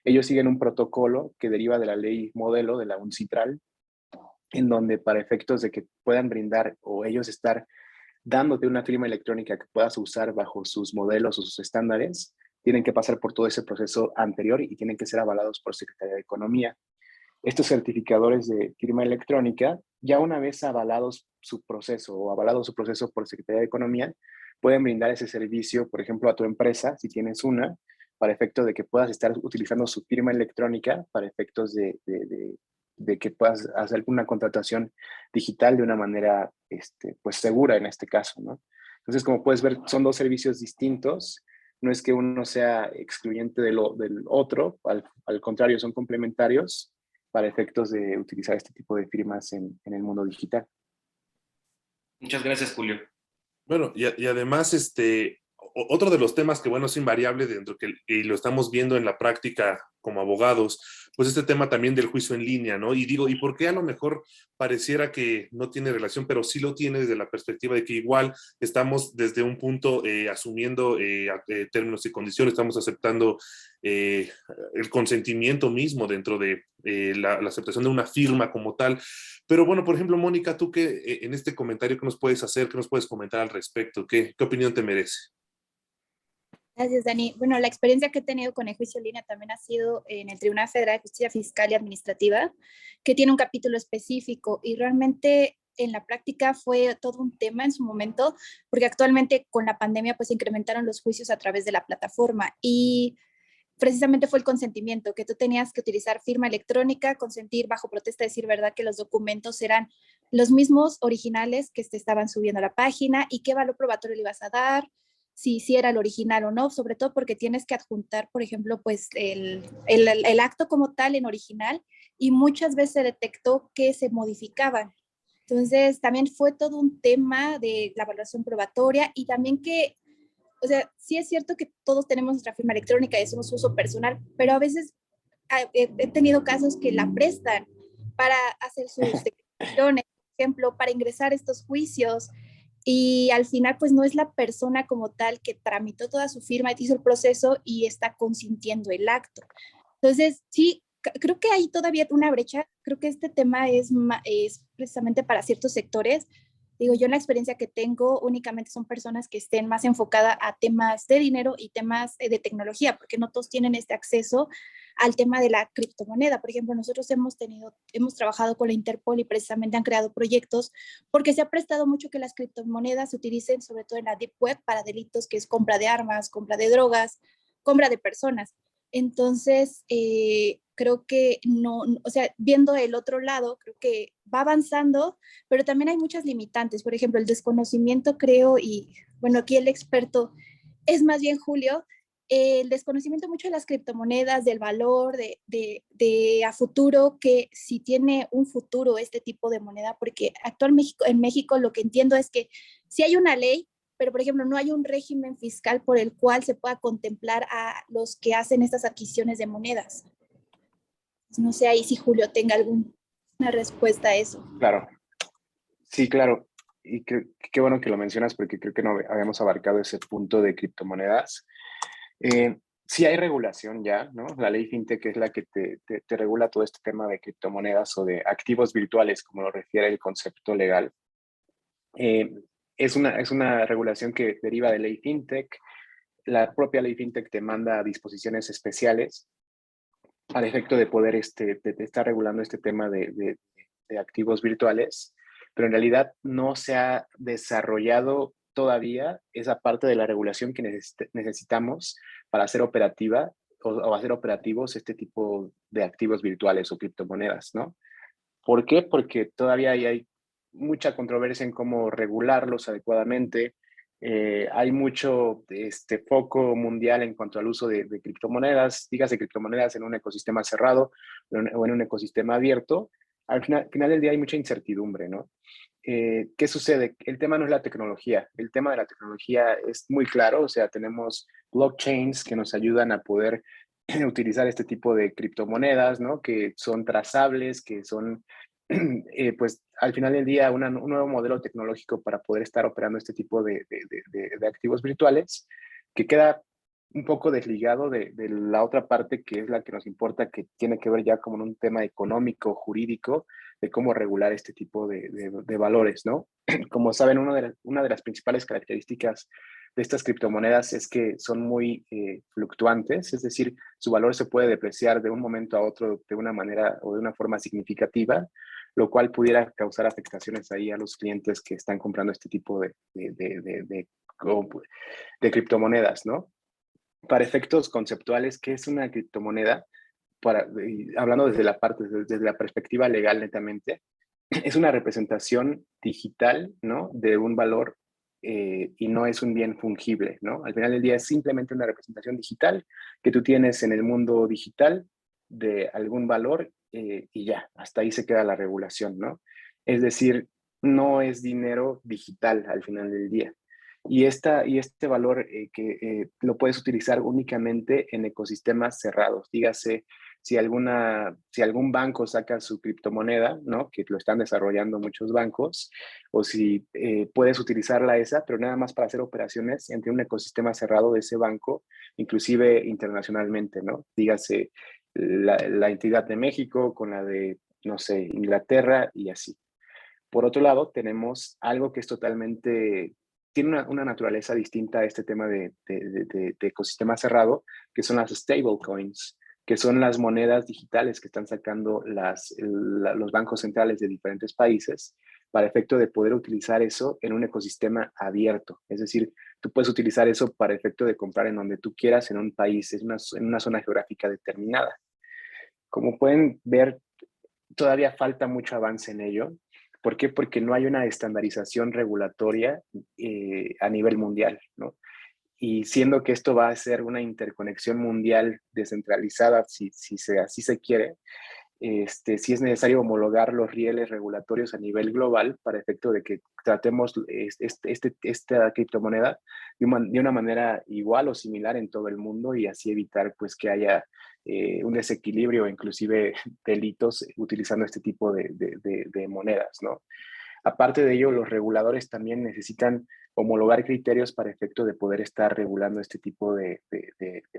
Ellos siguen un protocolo que deriva de la ley modelo de la UNCITRAL, en donde para efectos de que puedan brindar o ellos estar dándote una firma electrónica que puedas usar bajo sus modelos o sus estándares, tienen que pasar por todo ese proceso anterior y tienen que ser avalados por Secretaría de Economía. Estos certificadores de firma electrónica, ya una vez avalados su proceso o avalado su proceso por Secretaría de Economía, pueden brindar ese servicio, por ejemplo, a tu empresa, si tienes una, para efectos de que puedas estar utilizando su firma electrónica, para efectos de que puedas hacer una contratación digital de una manera pues segura en este caso, ¿no? Entonces, como puedes ver, son dos servicios distintos. No es que uno sea excluyente del otro, al contrario, son complementarios para efectos de utilizar este tipo de firmas en el mundo digital. Muchas gracias, Julio. Bueno, y además, otro de los temas que, bueno, es invariable dentro y lo estamos viendo en la práctica como abogados, pues este tema también del juicio en línea, ¿no? Y digo, ¿y por qué a lo mejor pareciera que no tiene relación, pero sí lo tiene desde la perspectiva de que igual estamos desde un punto asumiendo términos y condiciones, estamos aceptando el consentimiento mismo dentro de la aceptación de una firma como tal? Pero bueno, por ejemplo, Mónica, tú que en este comentario, ¿qué nos puedes hacer? ¿Qué nos puedes comentar al respecto? ¿Qué opinión te merece? Gracias, Dani. Bueno, la experiencia que he tenido con el juicio en línea también ha sido en el Tribunal Federal de Justicia Fiscal y Administrativa, que tiene un capítulo específico, y realmente en la práctica fue todo un tema en su momento, porque actualmente con la pandemia pues incrementaron los juicios a través de la plataforma, y precisamente fue el consentimiento, que tú tenías que utilizar firma electrónica, consentir bajo protesta, decir verdad que los documentos eran los mismos originales que te estaban subiendo a la página, y qué valor probatorio le ibas a dar, si era el original o no, sobre todo porque tienes que adjuntar, por ejemplo, pues el acto como tal en original, y muchas veces se detectó que se modificaban. Entonces, también fue todo un tema de la evaluación probatoria, y también que, o sea, sí es cierto que todos tenemos nuestra firma electrónica y hacemos uso personal, pero a veces he tenido casos que la prestan para hacer sus declaraciones, por ejemplo, para ingresar estos juicios, y al final pues no es la persona como tal que tramitó toda su firma, hizo el proceso y está consintiendo el acto. Entonces, sí, creo que hay todavía una brecha. Creo que este tema es precisamente para ciertos sectores. Digo, yo en la experiencia que tengo únicamente son personas que estén más enfocadas a temas de dinero y temas de tecnología, porque no todos tienen este acceso al tema de la criptomoneda. Por ejemplo, nosotros hemos trabajado con la Interpol y precisamente han creado proyectos porque se ha prestado mucho que las criptomonedas se utilicen sobre todo en la deep web para delitos que es compra de armas, compra de drogas, compra de personas. Entonces, creo que no, o sea, viendo el otro lado, creo que va avanzando, pero también hay muchas limitantes. Por ejemplo, el desconocimiento, creo, y bueno, aquí el experto es más bien Julio, el desconocimiento mucho de las criptomonedas, del valor, de a futuro, que si tiene un futuro este tipo de moneda, porque actualmente en México lo que entiendo es que sí hay una ley, pero por ejemplo no hay un régimen fiscal por el cual se pueda contemplar a los que hacen estas adquisiciones de monedas. No sé ahí si Julio tenga alguna respuesta a eso. Claro, sí, claro. Y qué bueno que lo mencionas porque creo que no habíamos abarcado ese punto de criptomonedas. sí hay regulación ya, ¿no? La ley FinTech es la que te regula todo este tema de criptomonedas o de activos virtuales, como lo refiere el concepto legal. Eh, es una regulación que deriva de ley FinTech. La propia ley FinTech te manda disposiciones especiales al efecto de poder de estar regulando este tema de activos virtuales, pero en realidad no se ha desarrollado todavía esa parte de la regulación que necesitamos para hacer operativa o hacer operativos este tipo de activos virtuales o criptomonedas, ¿no? ¿Por qué? Porque todavía hay mucha controversia en cómo regularlos adecuadamente. Hay mucho foco mundial en cuanto al uso de criptomonedas, dígase criptomonedas en un ecosistema cerrado o en un ecosistema abierto. Al final del día hay mucha incertidumbre, ¿no? ¿Qué sucede? El tema no es la tecnología, el tema de la tecnología es muy claro, o sea, tenemos blockchains que nos ayudan a poder utilizar este tipo de criptomonedas, ¿no? Que son trazables, que son, pues, al final del día, un nuevo modelo tecnológico para poder estar operando este tipo de activos virtuales, que queda un poco desligado de la otra parte que es la que nos importa, que tiene que ver ya como en un tema económico, jurídico, de cómo regular este tipo de valores, ¿no? Como saben, una de las principales características de estas criptomonedas es que son muy fluctuantes, es decir, su valor se puede depreciar de un momento a otro de una manera o de una forma significativa, lo cual pudiera causar afectaciones ahí a los clientes que están comprando este tipo de criptomonedas, ¿no? Para efectos conceptuales, ¿qué es una criptomoneda? Hablando desde la perspectiva legal netamente, es una representación digital, ¿no? De un valor y no es un bien fungible, ¿no? Al final del día es simplemente una representación digital que tú tienes en el mundo digital de algún valor y ya, hasta ahí se queda la regulación, ¿no? Es decir, no es dinero digital al final del día. Y este valor que lo puedes utilizar únicamente en ecosistemas cerrados, dígase si algún banco saca su criptomoneda, ¿no? Que lo están desarrollando muchos bancos, o si puedes utilizarla esa, pero nada más para hacer operaciones entre un ecosistema cerrado de ese banco, inclusive internacionalmente, ¿no? Dígase la entidad de México con la de, no sé, Inglaterra y así. Por otro lado, tenemos algo que es totalmente, tiene una naturaleza distinta a este tema de ecosistema cerrado, que son las stablecoins, que son las monedas digitales que están sacando los bancos centrales de diferentes países para efecto de poder utilizar eso en un ecosistema abierto. Es decir, tú puedes utilizar eso para efecto de comprar en donde tú quieras en un país, en una zona geográfica determinada. Como pueden ver, todavía falta mucho avance en ello. ¿Por qué? Porque no hay una estandarización regulatoria a nivel mundial, ¿no? Y siendo que esto va a ser una interconexión mundial descentralizada, así se quiere, sí es necesario homologar los rieles regulatorios a nivel global para efecto de que tratemos esta criptomoneda de una manera igual o similar en todo el mundo y así evitar pues que haya un desequilibrio o inclusive delitos utilizando este tipo de monedas, ¿no? Aparte de ello, los reguladores también necesitan homologar criterios para efecto de poder estar regulando este tipo de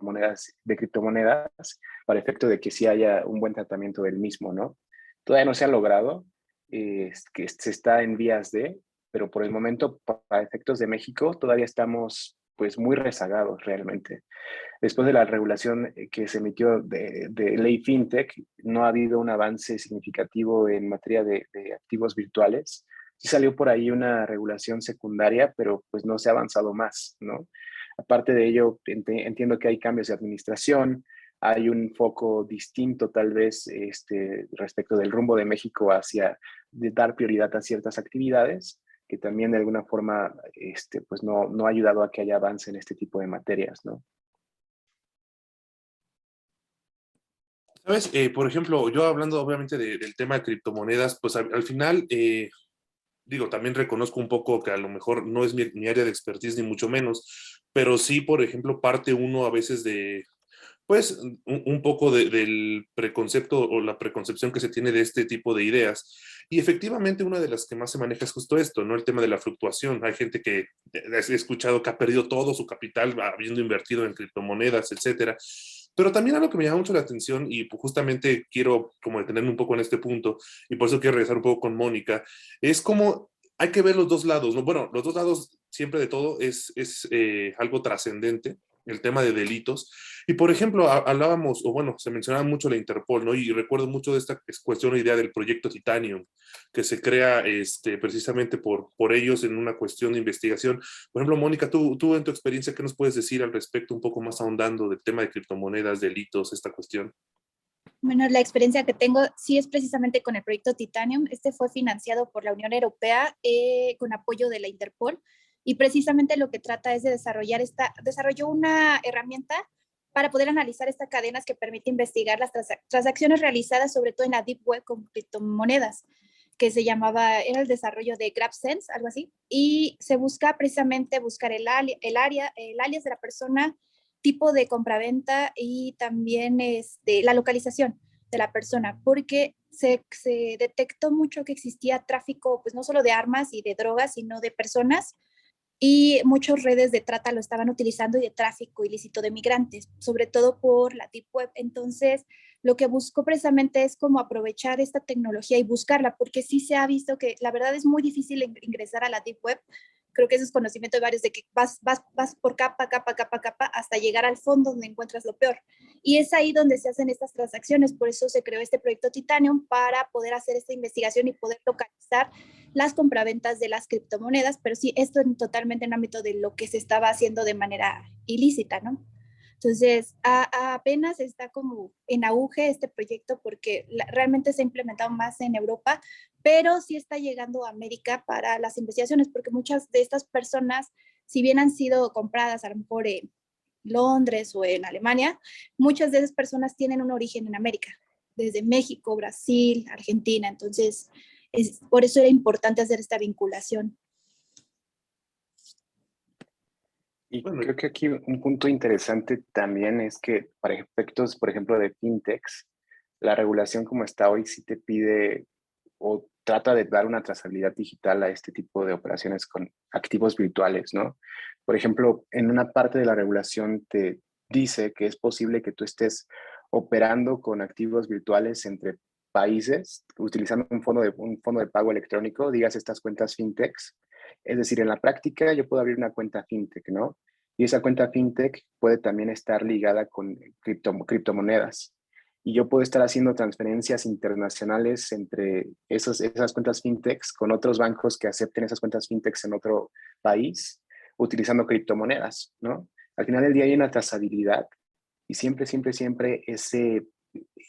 monedas, de criptomonedas, para efecto de que sí haya un buen tratamiento del mismo, ¿no? Todavía no se ha logrado, que se está en vías de, pero por el momento, para efectos de México, todavía estamos pues muy rezagados realmente. Después de la regulación que se emitió de ley FinTech, no ha habido un avance significativo en materia de activos virtuales. Sí salió por ahí una regulación secundaria, pero pues no se ha avanzado más, ¿no? Aparte de ello, entiendo que hay cambios de administración, hay un foco distinto tal vez respecto del rumbo de México hacia de dar prioridad a ciertas actividades que también de alguna forma pues no ha ayudado a que haya avance en este tipo de materias, ¿no? ¿Sabes? Por ejemplo, yo hablando obviamente del tema de criptomonedas, pues al final, digo, también reconozco un poco que a lo mejor no es mi área de expertise ni mucho menos, pero sí, por ejemplo, parte uno a veces pues un poco del preconcepto o la preconcepción que se tiene de este tipo de ideas. Y efectivamente una de las que más se maneja es justo esto, ¿no? El tema de la fluctuación. Hay gente que he escuchado que ha perdido todo su capital habiendo invertido en criptomonedas, etcétera. Pero también algo que me llama mucho la atención y pues, justamente quiero como detenerme un poco en este punto y por eso quiero regresar un poco con Mónica, es como hay que ver los dos lados, ¿no? Bueno, los dos lados siempre de todo es algo trascendente, el tema de delitos. Y por ejemplo, hablábamos, o bueno, se mencionaba mucho la Interpol, ¿no? Y recuerdo mucho de esta cuestión o idea del proyecto Titanium, que se crea precisamente por ellos en una cuestión de investigación. Por ejemplo, Mónica, tú en tu experiencia, ¿qué nos puedes decir al respecto, un poco más ahondando del tema de criptomonedas, delitos, esta cuestión? Bueno, la experiencia que tengo sí es precisamente con el proyecto Titanium. Este fue financiado por la Unión Europea con apoyo de la Interpol y precisamente lo que trata es de desarrolló una herramienta para poder analizar estas cadenas que permite investigar las transacciones realizadas sobre todo en la Deep Web con criptomonedas, que era el desarrollo de GrabSense, algo así, y se busca precisamente buscar el alias de la persona, tipo de compraventa y también la localización de la persona, porque se detectó mucho que existía tráfico, pues no solo de armas y de drogas, sino de personas, y muchas redes de trata lo estaban utilizando y de tráfico ilícito de migrantes, sobre todo por la Deep Web. Entonces, lo que buscó precisamente es como aprovechar esta tecnología y buscarla, porque sí se ha visto que la verdad es muy difícil ingresar a la Deep Web. Creo que eso es conocimiento de varios, de que vas por capa, capa, capa, capa, hasta llegar al fondo donde encuentras lo peor. Y es ahí donde se hacen estas transacciones. Por eso se creó este proyecto Titanium, para poder hacer esta investigación y poder localizar las compraventas de las criptomonedas, pero sí, esto totalmente en ámbito de lo que se estaba haciendo de manera ilícita, ¿no? Entonces, apenas está como en auge este proyecto porque realmente se ha implementado más en Europa, pero sí está llegando a América para las investigaciones, porque muchas de estas personas, si bien han sido compradas a lo mejor en Londres o en Alemania, muchas de esas personas tienen un origen en América, desde México, Brasil, Argentina. Entonces, por eso era importante hacer esta vinculación. Y Bueno, creo que aquí un punto interesante también es que para efectos, por ejemplo, de fintechs, la regulación como está hoy sí te pide o trata de dar una trazabilidad digital a este tipo de operaciones con activos virtuales, ¿no? Por ejemplo, en una parte de la regulación te dice que es posible que tú estés operando con activos virtuales entre países utilizando un fondo de pago electrónico, digas estas cuentas fintechs. Es decir, en la práctica yo puedo abrir una cuenta fintech, ¿no? Y esa cuenta fintech puede también estar ligada con criptomonedas. Y yo puedo estar haciendo transferencias internacionales entre esas cuentas fintechs con otros bancos que acepten esas cuentas fintechs en otro país, utilizando criptomonedas, ¿no? Al final del día hay una trazabilidad y siempre, siempre, siempre ese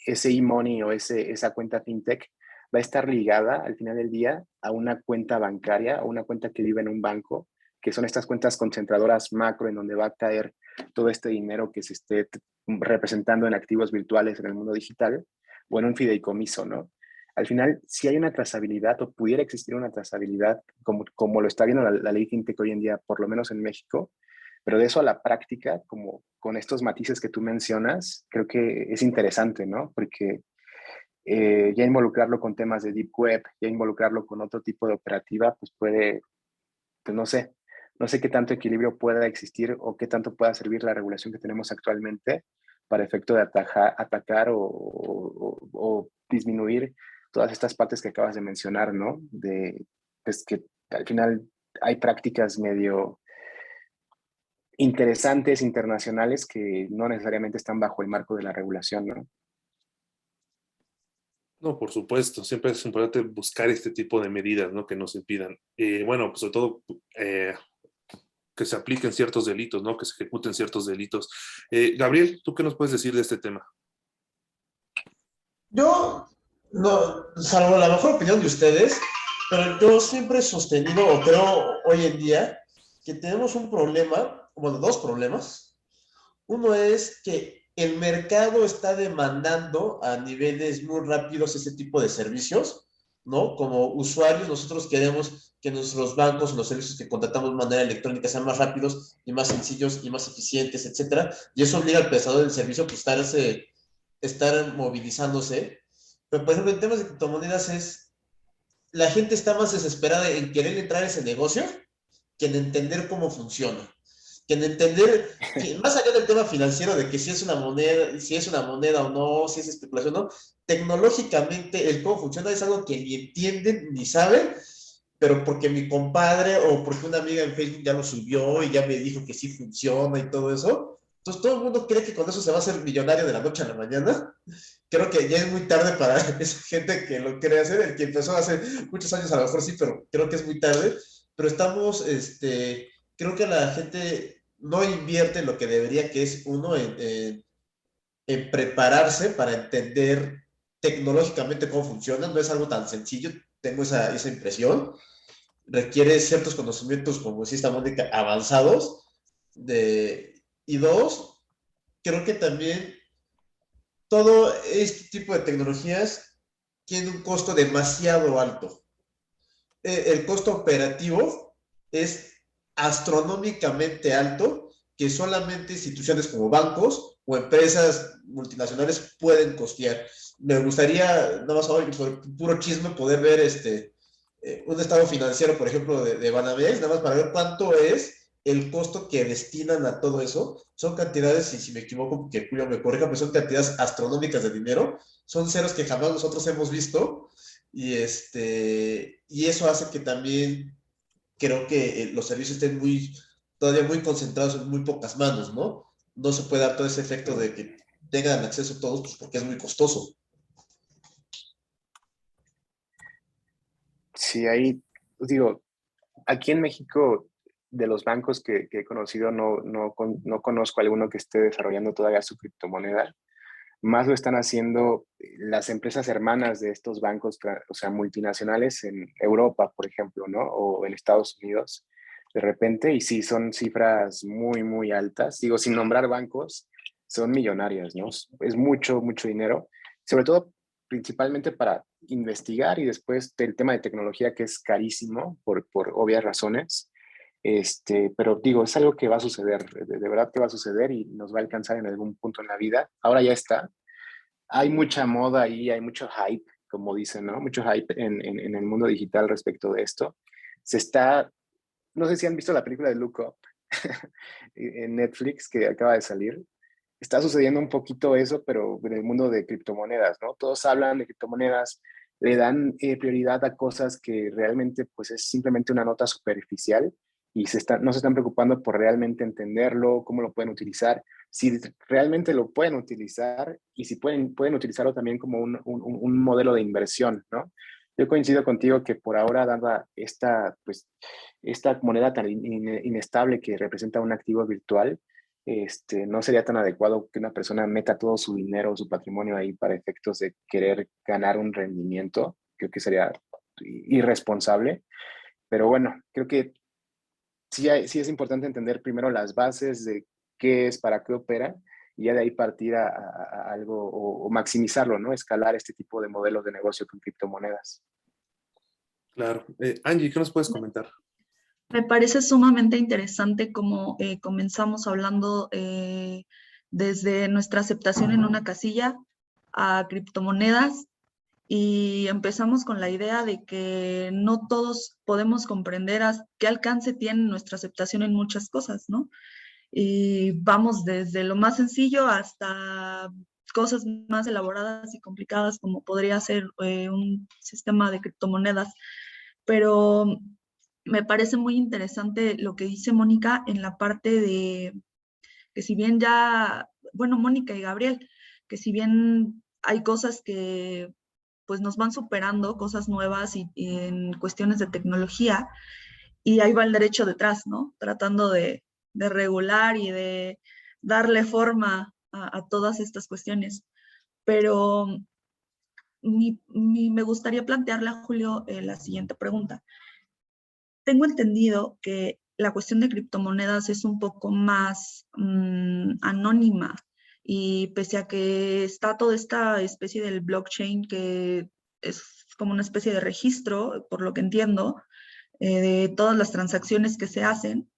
e-money o esa cuenta fintech va a estar ligada al final del día a una cuenta bancaria, a una cuenta que vive en un banco, que son estas cuentas concentradoras macro en donde va a caer todo este dinero que se esté representando en activos virtuales en el mundo digital o en un fideicomiso, ¿no? Al final, si hay una trazabilidad o pudiera existir una trazabilidad, como lo está viendo la ley FinTech hoy en día, por lo menos en México, pero de eso a la práctica, como con estos matices que tú mencionas, creo que es interesante, ¿no? Porque ya involucrarlo con temas de Deep Web, ya involucrarlo con otro tipo de operativa, pues puede, pues no sé qué tanto equilibrio pueda existir o qué tanto pueda servir la regulación que tenemos actualmente para efecto de atacar o disminuir todas estas partes que acabas de mencionar, ¿no? De, pues que al final hay prácticas medio interesantes internacionales que no necesariamente están bajo el marco de la regulación, ¿no? no, por supuesto, siempre es importante buscar este tipo de medidas, ¿no? Que nos impidan. Bueno, pues sobre todo que se apliquen ciertos delitos, ¿no? Que se ejecuten ciertos delitos. Gabriel, ¿tú qué nos puedes decir de este tema? Yo, no, salvo la mejor opinión de ustedes, pero yo siempre he sostenido, o creo hoy en día, que tenemos un problema, bueno, dos problemas. Uno es que el mercado está demandando a niveles muy rápidos ese tipo de servicios. ¿no? Como usuarios, nosotros queremos que nuestros bancos, los servicios que contratamos de manera electrónica sean más rápidos y más sencillos y más eficientes, etcétera. Y eso obliga al prestador del servicio pues, estar movilizándose. Pero, por ejemplo, en temas de criptomonedas la gente está más desesperada en querer entrar a ese negocio que en entender cómo funciona. Que en entender, que más allá del tema financiero, de que si es una moneda o no, si es especulación o no, tecnológicamente el cómo funciona es algo que ni entienden ni saben, pero porque mi compadre o porque una amiga en Facebook ya lo subió y ya me dijo que sí funciona y todo eso. Entonces todo el mundo cree que con eso se va a hacer millonario de la noche a la mañana. Creo que ya es muy tarde para esa gente que lo quiere hacer. El que empezó hace muchos años a lo mejor sí, pero creo que es muy tarde. Pero creo que la gente no invierte lo que debería, que es uno en prepararse para entender tecnológicamente cómo funciona. No es algo tan sencillo, tengo esa impresión. Requiere ciertos conocimientos, como decía esta Mónica, avanzados. Y dos, creo que también todo este tipo de tecnologías tiene un costo demasiado alto. El costo operativo es astronómicamente alto, que solamente instituciones como bancos o empresas multinacionales pueden costear. Me gustaría, nada más ahora, por puro chisme, poder ver un estado financiero, por ejemplo, de Banamex, nada más para ver cuánto es el costo que destinan a todo eso. Son cantidades, y si me equivoco, que Julio me corrija, pero son cantidades astronómicas de dinero. Son ceros que jamás nosotros hemos visto. Y eso hace que también creo que los servicios estén todavía muy concentrados en muy pocas manos, ¿no? No se puede dar todo ese efecto de que tengan acceso todos, pues porque es muy costoso. Sí, ahí, digo, aquí en México, de los bancos que he conocido, no conozco alguno que esté desarrollando todavía su criptomoneda. Más lo están haciendo las empresas hermanas de estos bancos, o sea, multinacionales en Europa, por ejemplo, ¿no? O en Estados Unidos, de repente, y sí, son cifras muy, muy altas. Digo, sin nombrar bancos, son millonarias, ¿no? Es mucho, mucho dinero, sobre todo principalmente para investigar y después del tema de tecnología que es carísimo por obvias razones. Pero digo, es algo que va a suceder, de verdad que va a suceder y nos va a alcanzar en algún punto en la vida. Ahora ya está. Hay mucha moda ahí, hay mucho hype, como dicen, ¿no? Mucho hype en el mundo digital respecto de esto. No sé si han visto la película de Look Up en Netflix que acaba de salir. Está sucediendo un poquito eso, pero en el mundo de criptomonedas, ¿no? Todos hablan de criptomonedas, le dan prioridad a cosas que realmente pues es simplemente una nota superficial y no se están preocupando por realmente entenderlo, cómo lo pueden utilizar, si realmente lo pueden utilizar y si pueden utilizarlo también como un modelo de inversión, ¿no? Yo coincido contigo que por ahora, dada esta moneda tan inestable que representa un activo virtual, no sería tan adecuado que una persona meta todo su dinero, su patrimonio ahí para efectos de querer ganar un rendimiento. Creo que sería irresponsable. Pero bueno, creo que sí es importante entender primero las bases de qué es, para qué opera, y ya de ahí partir a algo o maximizarlo, ¿no? Escalar este tipo de modelos de negocio con criptomonedas. Claro. Angie, ¿qué nos puedes comentar? Me parece sumamente interesante cómo comenzamos hablando desde nuestra aceptación en una casilla a criptomonedas y empezamos con la idea de que no todos podemos comprender qué alcance tiene nuestra aceptación en muchas cosas, ¿no? Y vamos desde lo más sencillo hasta cosas más elaboradas y complicadas como podría ser un sistema de criptomonedas. Pero me parece muy interesante lo que dice Mónica en la parte de que si bien bueno, Mónica y Gabriel, que si bien hay cosas que pues nos van superando, cosas nuevas y en cuestiones de tecnología, y ahí va el derecho detrás, ¿no? Tratando de regular y de darle forma a todas estas cuestiones. Pero me gustaría plantearle a Julio la siguiente pregunta. Tengo entendido que la cuestión de criptomonedas es un poco más anónima y pese a que está toda esta especie del blockchain que es como una especie de registro, por lo que entiendo, de todas las transacciones que se hacen.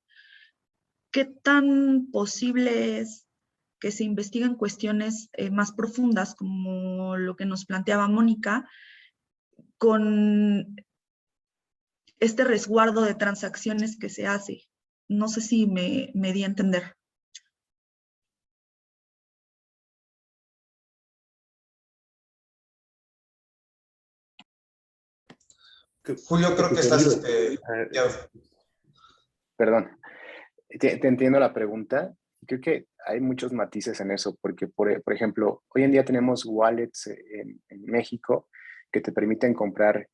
¿Qué tan posible es que se investiguen cuestiones más profundas, como lo que nos planteaba Mónica, con este resguardo de transacciones que se hace? No sé si me di a entender. Julio, creo que estás ya. Perdón, te entiendo la pregunta. Creo que hay muchos matices en eso, porque, por ejemplo, hoy en día tenemos wallets en México que te permiten comprar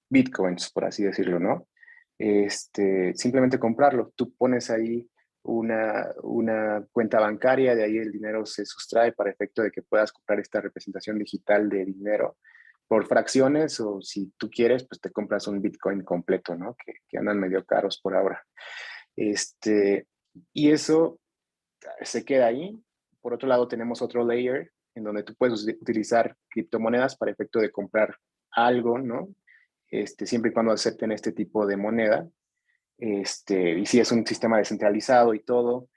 bitcoins, por así decirlo, ¿no? Simplemente comprarlo. Tú pones ahí una cuenta bancaria, de ahí el dinero se sustrae para efecto de que puedas comprar esta representación digital de dinero por fracciones, o si tú quieres, pues te compras un bitcoin completo, ¿no? Que andan medio caros por ahora. Y eso se queda ahí. Por otro lado, tenemos otro layer en donde tú puedes utilizar criptomonedas para efecto de comprar algo, ¿no? Siempre y cuando acepten este tipo de moneda. Y sí es un sistema descentralizado y todo,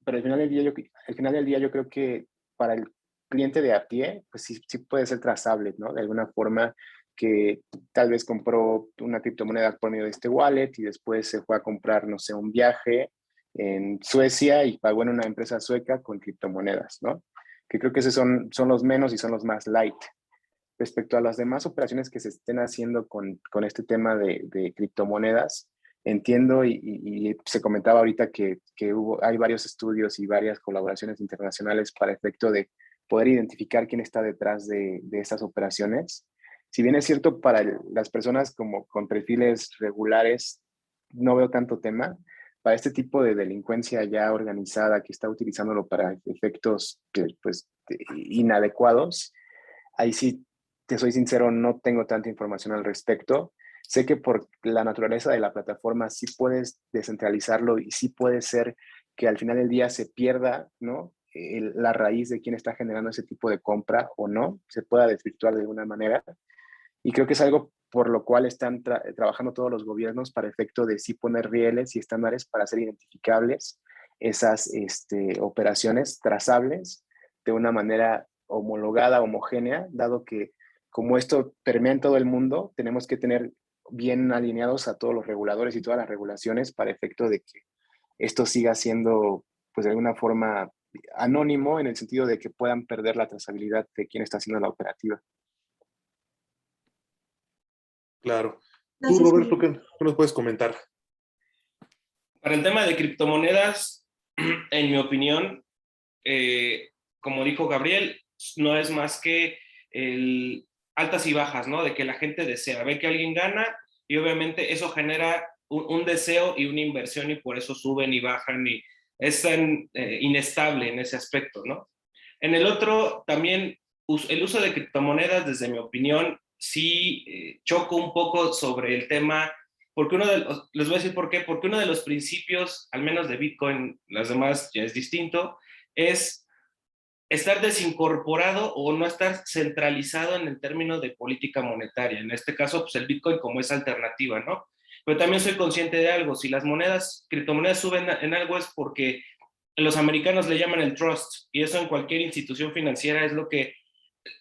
pero al final del día yo creo que para el cliente de a pie, pues sí puede ser trazable, ¿no? De alguna forma, que tal vez compró una criptomoneda por medio de este wallet y después se fue a comprar, no sé, un viaje en Suecia y pagó en una empresa sueca con criptomonedas, ¿no? Que creo que esos son los menos y son los más light. Respecto a las demás operaciones que se estén haciendo con este tema de criptomonedas, entiendo y se comentaba ahorita que hay varios estudios y varias colaboraciones internacionales para efecto de poder identificar quién está detrás de estas operaciones. Si bien es cierto, para las personas como con perfiles regulares no veo tanto tema, para este tipo de delincuencia ya organizada que está utilizándolo para efectos pues, inadecuados, ahí sí, te soy sincero, no tengo tanta información al respecto. Sé que por la naturaleza de la plataforma sí puedes descentralizarlo y sí puede ser que al final del día se pierda, ¿no? La raíz de quién está generando ese tipo de compra o no, se pueda desvirtuar de alguna manera. Y creo que es algo por lo cual están trabajando todos los gobiernos para efecto de sí poner rieles y estándares para hacer identificables esas operaciones trazables de una manera homologada, homogénea, dado que como esto permea en todo el mundo, tenemos que tener bien alineados a todos los reguladores y todas las regulaciones para efecto de que esto siga siendo, pues de alguna forma, anónimo en el sentido de que puedan perder la trazabilidad de quién está haciendo la operativa. Claro. Tú, Gracias, Roberto, Julio. ¿qué nos puedes comentar? Para el tema de criptomonedas, en mi opinión, como dijo Gabriel, no es más que altas y bajas, ¿no? De que la gente desea, ve que alguien gana y obviamente eso genera un deseo y una inversión y por eso suben y bajan y es tan inestable en ese aspecto, ¿no? En el otro, también el uso de criptomonedas, desde mi opinión, sí choco un poco sobre el tema, porque les voy a decir por qué, porque uno de los principios, al menos de Bitcoin, las demás ya es distinto, es estar desincorporado o no estar centralizado en el término de política monetaria. En este caso, pues el Bitcoin como es alternativa, ¿no? Pero también soy consciente de algo, si las criptomonedas suben en algo es porque los americanos le llaman el trust, y eso en cualquier institución financiera es lo que,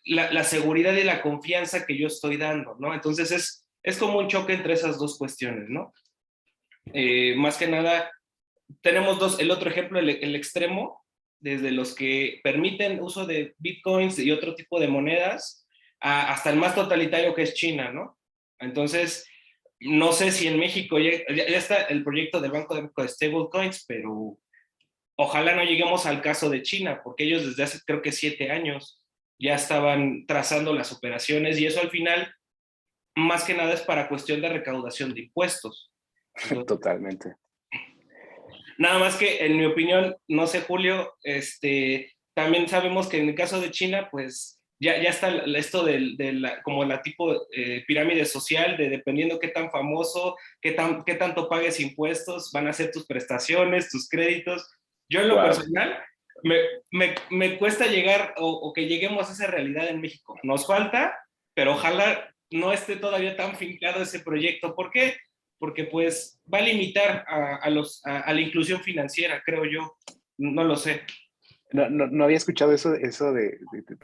la seguridad y la confianza que yo estoy dando, ¿no? Entonces es como un choque entre esas dos cuestiones, ¿no? Más que nada, tenemos el otro ejemplo, el extremo, desde los que permiten uso de bitcoins y otro tipo de monedas, hasta el más totalitario que es China, ¿no? Entonces, no sé si en México ya está el proyecto del Banco de México de stablecoins, pero ojalá no lleguemos al caso de China, porque ellos desde hace creo que 7 años ya estaban trazando las operaciones y eso al final, más que nada es para cuestión de recaudación de impuestos. Entonces, Totalmente. nada más que en mi opinión, no sé, Julio, también sabemos que en el caso de China, pues ya está esto como la tipo pirámide social, de dependiendo qué tan famoso, qué tanto pagues impuestos, van a ser tus prestaciones, tus créditos. Yo en lo personal, me cuesta llegar o que lleguemos a esa realidad en México. Nos falta, pero ojalá no esté todavía tan fincado ese proyecto. ¿Por qué? Porque pues va a limitar a la inclusión financiera, creo yo. No lo sé. No había escuchado eso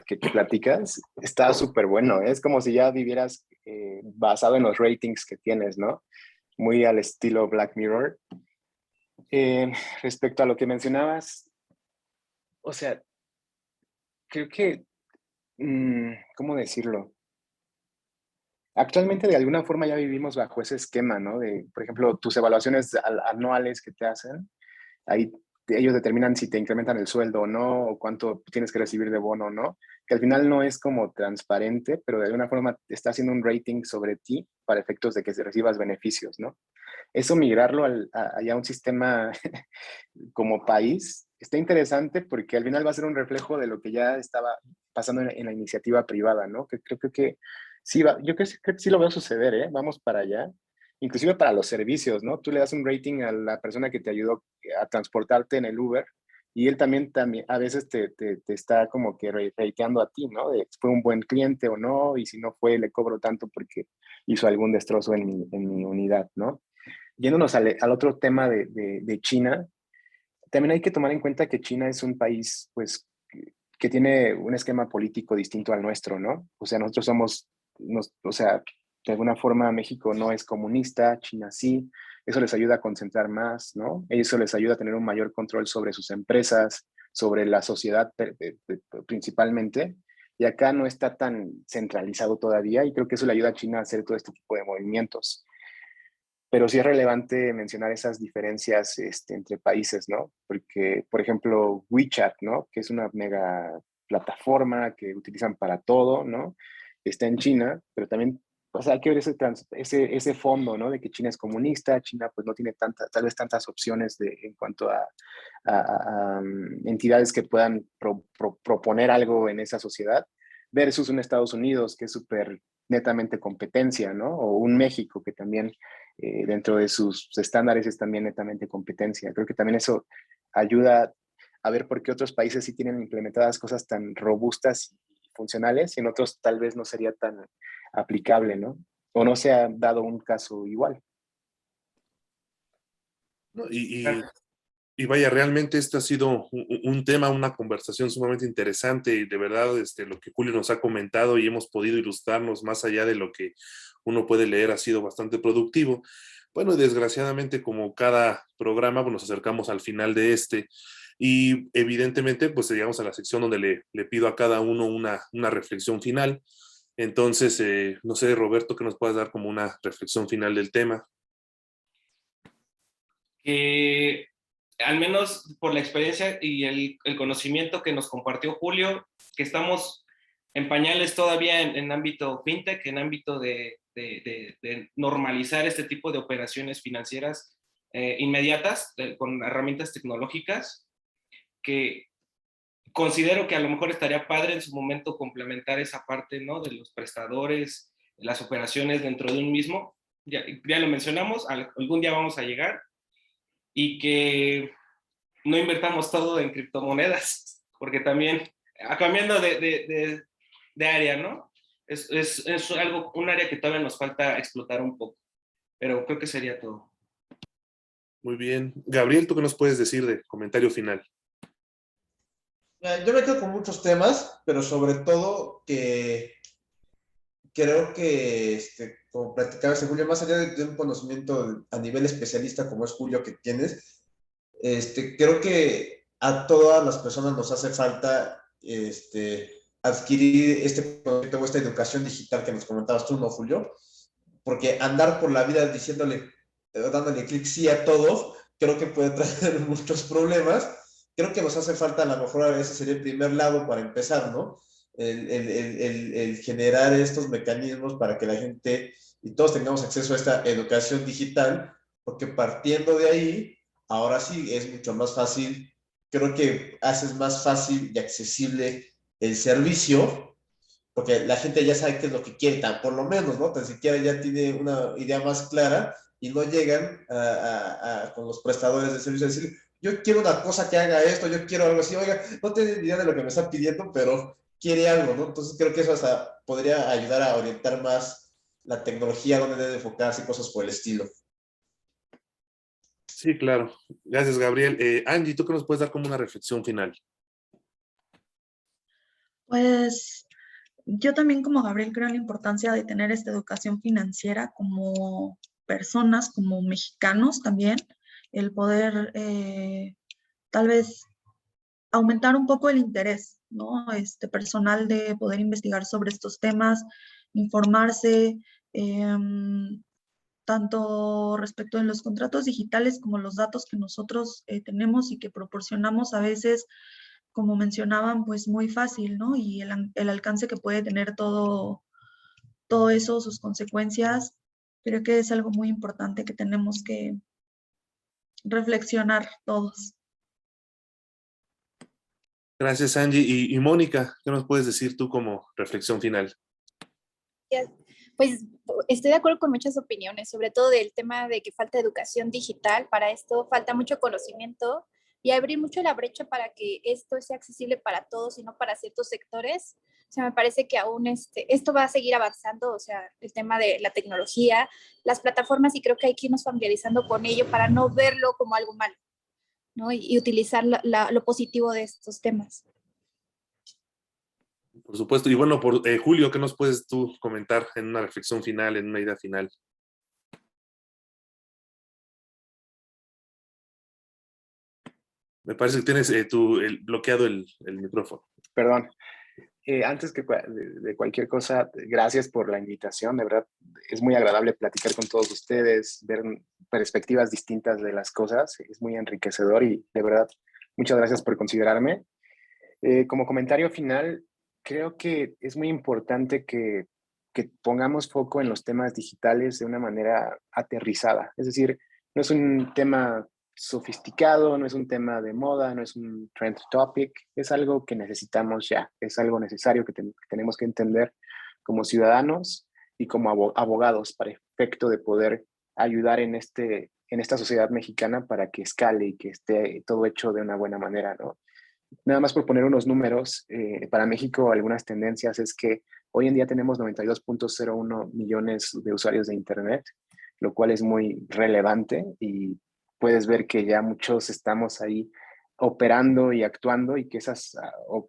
que platicas. Está súper bueno, ¿eh? Es como si ya vivieras basado en los ratings que tienes, ¿no? Muy al estilo Black Mirror. Respecto a lo que mencionabas, o sea, creo que, ¿cómo decirlo? Actualmente de alguna forma ya vivimos bajo ese esquema, ¿no? De, por ejemplo, tus evaluaciones anuales que te hacen, ahí ellos determinan si te incrementan el sueldo o no, o cuánto tienes que recibir de bono o no, que al final no es como transparente, pero de alguna forma está haciendo un rating sobre ti para efectos de que recibas beneficios, ¿no? Eso migrarlo a un sistema como país está interesante porque al final va a ser un reflejo de lo que ya estaba pasando en la iniciativa privada, ¿no? Que creo que sí, yo creo que sí lo veo suceder, ¿eh? Vamos para allá. Inclusive para los servicios, ¿no? Tú le das un rating a la persona que te ayudó a transportarte en el Uber y él también a veces te está como que rateando a ti, ¿no? De, ¿fue un buen cliente o no? Y si no fue, le cobro tanto porque hizo algún destrozo en mi unidad, ¿no? Yéndonos al otro tema de China, también hay que tomar en cuenta que China es un país, pues, que tiene un esquema político distinto al nuestro, ¿no? O sea, nosotros o sea, de alguna forma México no es comunista, China sí, eso les ayuda a concentrar más, ¿no? Eso les ayuda a tener un mayor control sobre sus empresas, sobre la sociedad principalmente, y acá no está tan centralizado todavía, y creo que eso le ayuda a China a hacer todo este tipo de movimientos. Pero sí es relevante mencionar esas diferencias entre países, ¿no? Porque, por ejemplo, WeChat, ¿no? Que es una mega plataforma que utilizan para todo, ¿no? Está en China, pero también, o sea, hay que ver ese fondo, ¿no? De que China es comunista, China pues no tiene tal vez tantas opciones en cuanto a entidades que puedan proponer algo en esa sociedad, versus un Estados Unidos que es súper netamente competencia, ¿no? O un México que también dentro de sus estándares es también netamente competencia. Creo que también eso ayuda a ver por qué otros países sí tienen implementadas cosas tan robustas y funcionales y en otros tal vez no sería tan aplicable, ¿no? O no se ha dado un caso igual. ¿No? Y vaya, realmente este ha sido un tema, una conversación sumamente interesante y de verdad lo que Julio nos ha comentado y hemos podido ilustrarnos más allá de lo que uno puede leer ha sido bastante productivo. Bueno, desgraciadamente como cada programa, pues nos acercamos al final de y evidentemente pues llegamos a la sección donde le pido a cada uno una reflexión final. Entonces, no sé, Roberto, que nos puedas dar como una reflexión final del tema. Al menos por la experiencia y el conocimiento que nos compartió Julio, que estamos en pañales todavía en ámbito fintech, en ámbito de normalizar este tipo de operaciones financieras inmediatas con herramientas tecnológicas, que considero que a lo mejor estaría padre en su momento complementar esa parte, ¿no? De los prestadores, las operaciones dentro de un mismo. Ya lo mencionamos, algún día vamos a llegar, y que no invertamos todo en criptomonedas, porque también, cambiando de área, ¿no? Es algo, un área que todavía nos falta explotar un poco, pero creo que sería todo. Muy bien. Gabriel, ¿tú qué nos puedes decir de comentario final? Yo me quedo con muchos temas, pero sobre todo que creo que, como platicaba Julio, más allá de un conocimiento a nivel especialista como es Julio que tienes, creo que a todas las personas nos hace falta adquirir este concepto o esta educación digital que nos comentabas tú, ¿no, Julio? Porque andar por la vida dándole clic sí a todo, creo que puede traer muchos problemas. Creo que nos hace falta, a lo mejor a veces sería el primer lado para empezar, ¿no? El generar estos mecanismos para que la gente y todos tengamos acceso a esta educación digital, porque partiendo de ahí, ahora sí es mucho más fácil, creo que haces más fácil y accesible el servicio, porque la gente ya sabe qué es lo que quiere, por lo menos, ¿no? Tan siquiera ya tiene una idea más clara y no llegan con los prestadores de servicio a decir, yo quiero una cosa que haga esto, yo quiero algo así, oiga, no tengo ni idea de lo que me está pidiendo, pero quiere algo, ¿no? Entonces creo que eso hasta podría ayudar a orientar más la tecnología, donde debe enfocarse y cosas por el estilo. Sí, claro. Gracias, Gabriel. Angie, ¿tú qué nos puedes dar como una reflexión final? Pues yo también como Gabriel creo en la importancia de tener esta educación financiera como personas, como mexicanos también, el poder tal vez aumentar un poco el interés, ¿no? Personal de poder investigar sobre estos temas, informarse, tanto respecto de los contratos digitales como los datos que nosotros tenemos y que proporcionamos a veces, como mencionaban, pues muy fácil, ¿no? Y el alcance que puede tener todo eso, sus consecuencias, creo que es algo muy importante que tenemos que reflexionar todos. Gracias, Angie. Y Mónica, ¿qué nos puedes decir tú como reflexión final? Pues estoy de acuerdo con muchas opiniones, sobre todo del tema de que falta educación digital. Para esto falta mucho conocimiento y abrir mucho la brecha para que esto sea accesible para todos y no para ciertos sectores. O sea, me parece que aún esto va a seguir avanzando, o sea, el tema de la tecnología, las plataformas, y creo que hay que irnos familiarizando con ello para no verlo como algo malo, ¿no? Y utilizar lo positivo de estos temas. Por supuesto. Y bueno, Julio, ¿qué nos puedes tú comentar en una reflexión final, en una idea final? Me parece que tienes bloqueado el micrófono. Perdón. Antes de cualquier cosa, gracias por la invitación. De verdad, es muy agradable platicar con todos ustedes, ver perspectivas distintas de las cosas. Es muy enriquecedor y de verdad, muchas gracias por considerarme. Como comentario final, creo que es muy importante que pongamos foco en los temas digitales de una manera aterrizada. Es decir, no es un tema sofisticado, no es un tema de moda, no es un trend topic, es algo que necesitamos ya, es algo necesario que tenemos que entender como ciudadanos y como abogados para efecto de poder ayudar en esta sociedad mexicana para que escale y que esté todo hecho de una buena manera, ¿no? Nada más por poner unos números, para México algunas tendencias es que hoy en día tenemos 92.01 millones de usuarios de Internet, lo cual es muy relevante y puedes ver que ya muchos estamos ahí operando y actuando y que esas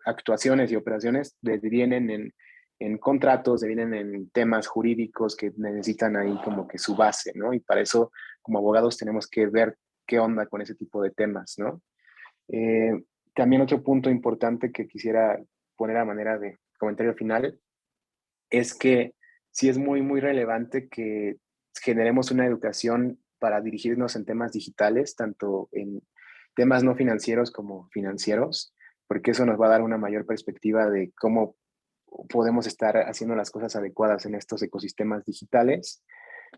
actuaciones y operaciones devienen en contratos, devienen en temas jurídicos que necesitan ahí como que su base, ¿no? Y para eso como abogados tenemos que ver qué onda con ese tipo de temas, ¿no? Eh, También otro punto importante que quisiera poner a manera de comentario final es que sí es muy, muy relevante que generemos una educación para dirigirnos en temas digitales, tanto en temas no financieros como financieros, porque eso nos va a dar una mayor perspectiva de cómo podemos estar haciendo las cosas adecuadas en estos ecosistemas digitales.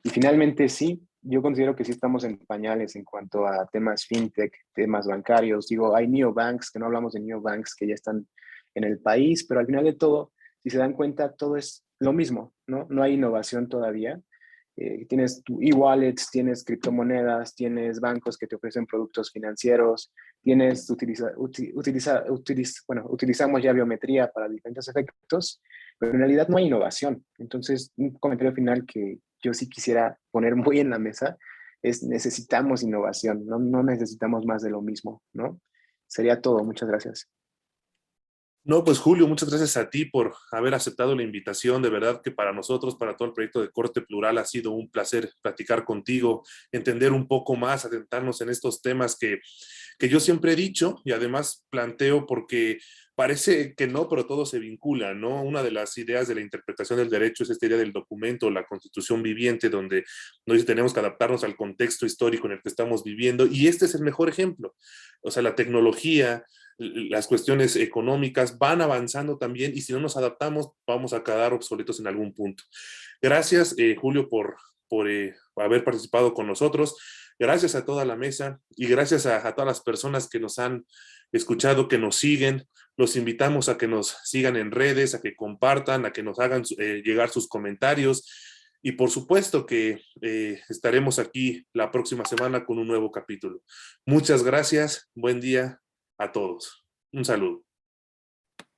Y finalmente sí, yo considero que sí estamos en pañales en cuanto a temas fintech, temas bancarios. Digo, hay neobanks, que no hablamos de neobanks que ya están en el país, pero al final de todo, si se dan cuenta, todo es lo mismo, ¿no? No hay innovación todavía. Tienes tu e-wallets, tienes criptomonedas, tienes bancos que te ofrecen productos financieros, utilizamos ya biometría para diferentes efectos, pero en realidad no hay innovación. Entonces, un comentario final que yo sí quisiera poner muy en la mesa es necesitamos innovación, no necesitamos más de lo mismo, ¿no? Sería todo, muchas gracias. No, pues Julio, muchas gracias a ti por haber aceptado la invitación. De verdad que para nosotros, para todo el proyecto de Corte Plural, ha sido un placer platicar contigo, entender un poco más, adentrarnos en estos temas que yo siempre he dicho y además planteo porque parece que no, pero todo se vincula, ¿no? Una de las ideas de la interpretación del derecho es esta idea del documento, la constitución viviente, donde nos dice tenemos que adaptarnos al contexto histórico en el que estamos viviendo y este es el mejor ejemplo. O sea, la tecnología, las cuestiones económicas van avanzando también y si no nos adaptamos vamos a quedar obsoletos en algún punto. Gracias, Julio, por haber participado con nosotros. Gracias a toda la mesa y gracias a todas las personas que nos han escuchado, que nos siguen. Los invitamos a que nos sigan en redes, a que compartan, a que nos hagan llegar sus comentarios. Y por supuesto que estaremos aquí la próxima semana con un nuevo capítulo. Muchas gracias. Buen día a todos. Un saludo.